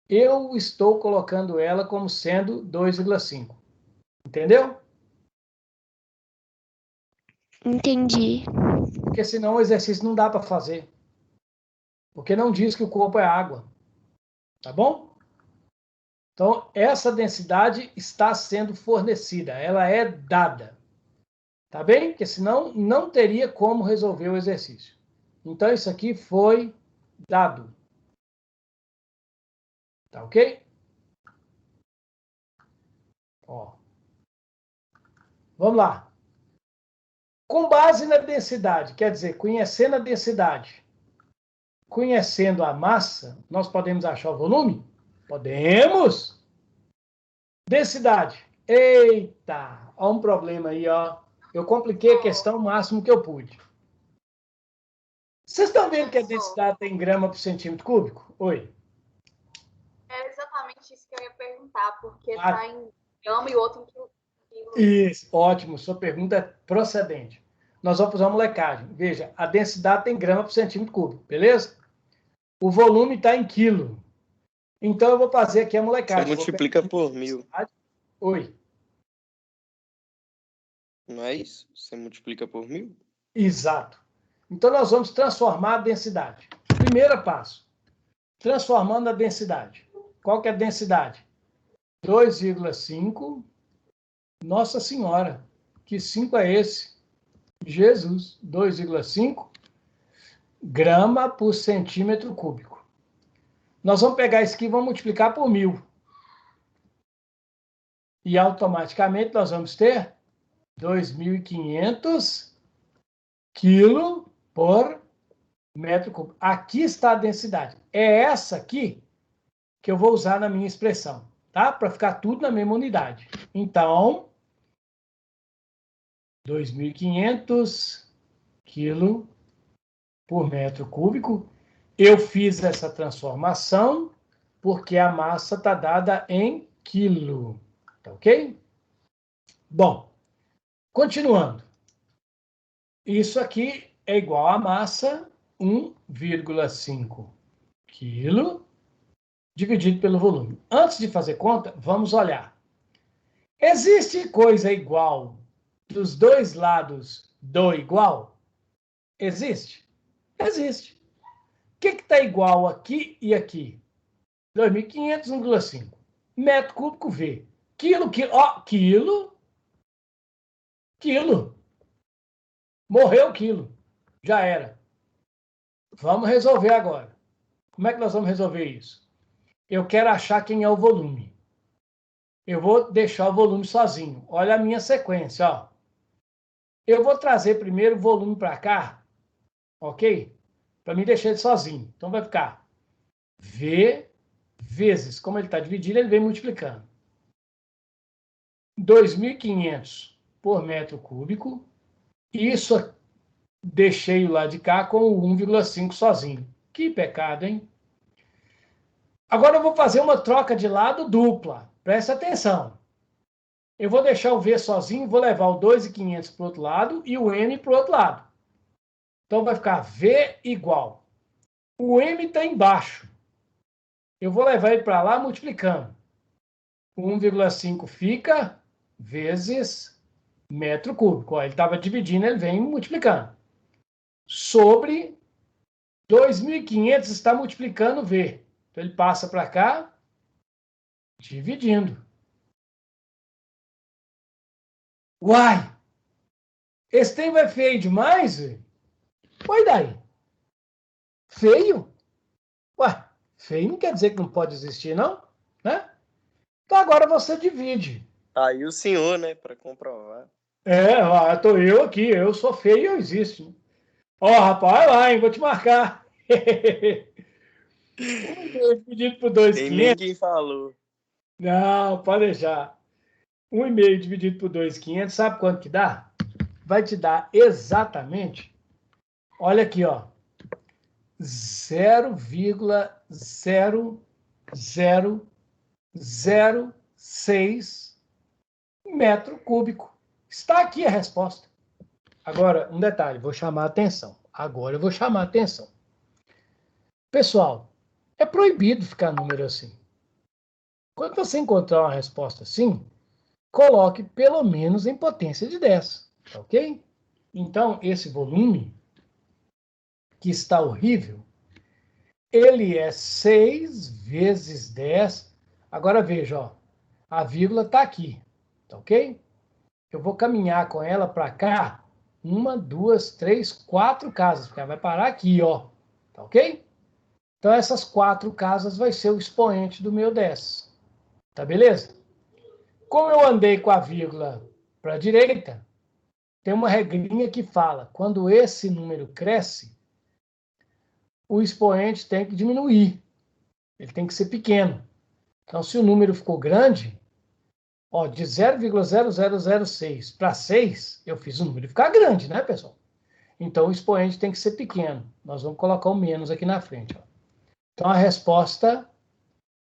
eu estou colocando ela como sendo 2,5. Entendeu? Entendi. Porque senão o exercício não dá para fazer. Porque não diz que o corpo é água. Tá bom? Então, essa densidade está sendo fornecida. Ela é dada. Tá bem? Porque senão não teria como resolver o exercício. Então, isso aqui foi dado. Tá ok? Ó. Vamos lá. Com base na densidade, quer dizer, conhecendo a densidade, conhecendo a massa, nós podemos achar o volume? Podemos! Densidade. Eita! Há um problema aí, ó. Eu compliquei a questão o máximo que eu pude. Vocês estão vendo que a densidade tem grama por centímetro cúbico? Oi? É exatamente isso que eu ia perguntar, porque está em grama e o outro em quilo. Isso, ótimo. Sua pergunta é procedente. Nós vamos fazer uma molecagem. Veja, a densidade tem grama por centímetro cúbico, beleza? O volume está em quilo. Então, eu vou fazer aqui a molecagem. Você multiplica por 1000. Oi. Não é isso? Você multiplica por 1000? Exato. Então, nós vamos transformar a densidade. Primeiro passo. Transformando a densidade. Qual que é a densidade? 2,5. Nossa Senhora. Que 5 é esse? Jesus. 2,5 grama por centímetro cúbico. Nós vamos pegar isso aqui e vamos multiplicar por 1000. E automaticamente nós vamos ter 2.500 quilo por metro cúbico. Aqui está a densidade. É essa aqui que eu vou usar na minha expressão, tá? Para ficar tudo na mesma unidade. Então, 2.500 quilo por metro cúbico. Eu fiz essa transformação porque a massa está dada em quilo. Tá ok? Bom, continuando. Isso aqui é igual a massa 1,5 quilo dividido pelo volume. Antes de fazer conta, vamos olhar. Existe coisa igual dos dois lados do igual? Existe? Existe. O que está igual aqui e aqui? 2.500, 1,5. Metro cúbico V. Quilo. Quilo. Morreu o quilo. Já era. Vamos resolver agora. Como é que nós vamos resolver isso? Eu quero achar quem é o volume. Eu vou deixar o volume sozinho. Olha a minha sequência, ó. Eu vou trazer primeiro o volume para cá, ok? Para me deixar ele sozinho. Então vai ficar V vezes, como ele está dividido, ele vem multiplicando. 2.500 por metro cúbico. Isso deixei o lado de cá com o 1,5 sozinho. Que pecado, hein? Agora eu vou fazer uma troca de lado dupla. Presta atenção. Eu vou deixar o V sozinho, vou levar o 2.500 para o outro lado e o M para o outro lado. Então vai ficar V igual. O M está embaixo. Eu vou levar ele para lá multiplicando. 1,5 fica vezes metro cúbico. Ó, ele estava dividindo, ele vem multiplicando. Sobre 2.500 está multiplicando V. Então ele passa para cá, dividindo. Uai! Esse tempo é feio demais? Foi daí. Feio? Ué, feio não quer dizer que não pode existir, não? Né? Então agora você divide. Aí o senhor, né, para comprovar. Tô eu aqui, eu sou feio e eu existo. Ó, rapaz, vai lá, hein, vou te marcar. 1,5 dividido por 2.500. Tem ninguém falou. Não, pode deixar. 1,5 dividido por 2.500, sabe quanto que dá? Vai te dar exatamente, olha aqui, ó, 0,0006 metro cúbico. Está aqui a resposta. Agora, um detalhe, vou chamar a atenção. Agora eu vou chamar a atenção. Pessoal, é proibido ficar número assim. Quando você encontrar uma resposta assim, coloque pelo menos em potência de 10, ok? Então, esse volume, que está horrível, ele é 6 vezes 10. Agora veja, ó, a vírgula está aqui, tá ok? Eu vou caminhar com ela para cá, 1, 2, 3, 4 casas, porque ela vai parar aqui, ó, tá ok? Então, essas 4 casas vai ser o expoente do meu 10, tá beleza? Como eu andei com a vírgula para a direita, tem uma regrinha que fala, quando esse número cresce, o expoente tem que diminuir. Ele tem que ser pequeno. Então, se o número ficou grande, ó, de 0,0006 para 6, eu fiz o número ficar grande, né, pessoal? Então, o expoente tem que ser pequeno. Nós vamos colocar o menos aqui na frente. Ó. Então, a resposta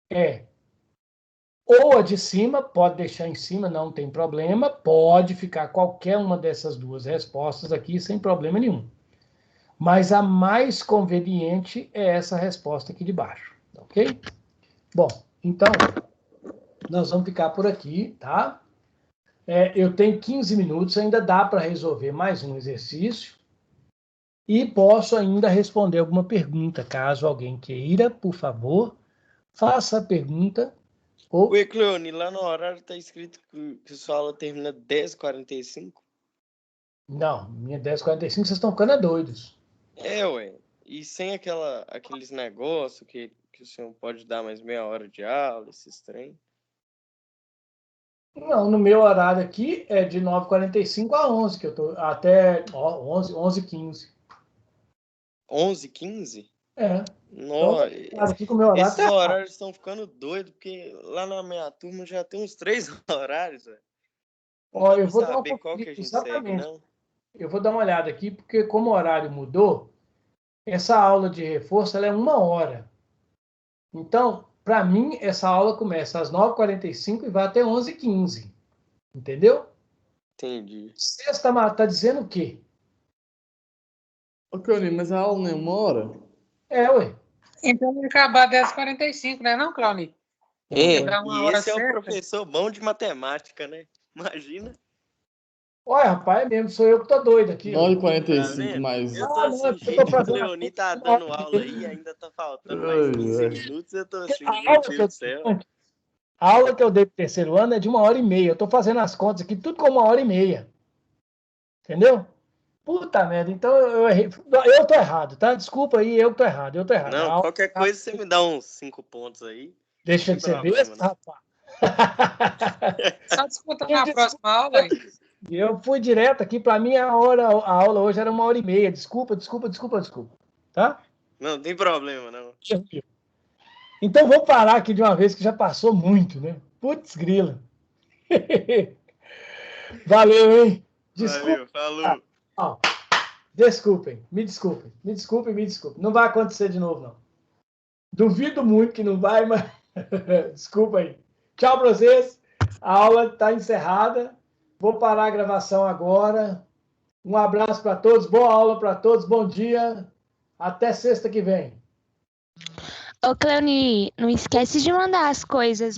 é ou a de cima, pode deixar em cima, não tem problema, pode ficar qualquer uma dessas duas respostas aqui sem problema nenhum. Mas a mais conveniente é essa resposta aqui de baixo, ok? Bom, então, nós vamos ficar por aqui, tá? Eu tenho 15 minutos, ainda dá para resolver mais um exercício e posso ainda responder alguma pergunta, caso alguém queira, por favor, faça a pergunta. Oi, Cleone, lá no horário tá escrito que sua aula termina 10h45? Não, minha 10h45, vocês estão ficando doidos. Ué. E sem aqueles negócios que o senhor pode dar mais meia hora de aula, esses trem? Não, no meu horário aqui é de 9h45 a 11, que eu tô até 11h15. 11h15? É. Nossa, então, aqui com o meu horário esses horários estão ficando doidos, porque lá na minha turma já tem uns 3 horários, velho. Ó, eu Não vou saber dar uma qual que a gente exatamente. segue, não? Eu vou dar uma olhada aqui, porque como o horário mudou, essa aula de reforço ela é 1 hora. Então, para mim, essa aula começa às 9h45 e vai até 11h15. Entendeu? Entendi. Sexta tá dizendo o quê? Ô, Cleoni, mas a aula não é 1 hora? É, ué. Então vai acabar às 10h45, né, não, Cleoni? É, Dá uma e hora esse é o certa. professor bom de matemática, né? Imagina. Olha, rapaz, é mesmo, sou eu que tô doido aqui. ó. 9h45 mais. Eu tô Ah, assim, não, é porque eu gente, tô fazendo o Cleoni tá uma dando hora e aula meia. aí, ainda tá faltando mais 15 minutos, eu tô assim, A meu aula que Deus eu do céu. A aula que eu dei pro terceiro ano é de 1 hora e meia. Eu tô fazendo as contas aqui, tudo com 1 hora e meia. Entendeu? Puta merda, então eu errei. Eu tô errado, tá? Desculpa aí, eu tô errado, eu tô errado. A Não, aula- qualquer coisa você me dá uns 5 pontos aí. Deixa Não de tem ser problema, besta, não. rapaz. Só disputar na próxima aula aí. Eu fui direto aqui, pra mim a aula hoje era 1 hora e meia. Desculpa. Tá? Não tem problema, não. Então vamos parar aqui de uma vez que já passou muito, né? Putz, grila. Valeu, hein? Desculpa. Valeu, falou. Ó, desculpem, me desculpem. Não vai acontecer de novo, não. Duvido muito que não vai, mas desculpa aí. Tchau pra vocês. A aula está encerrada. Vou parar a gravação agora. Um abraço para todos, boa aula para todos, bom dia. Até sexta que vem. Ô, Cleoni, não esquece de mandar as coisas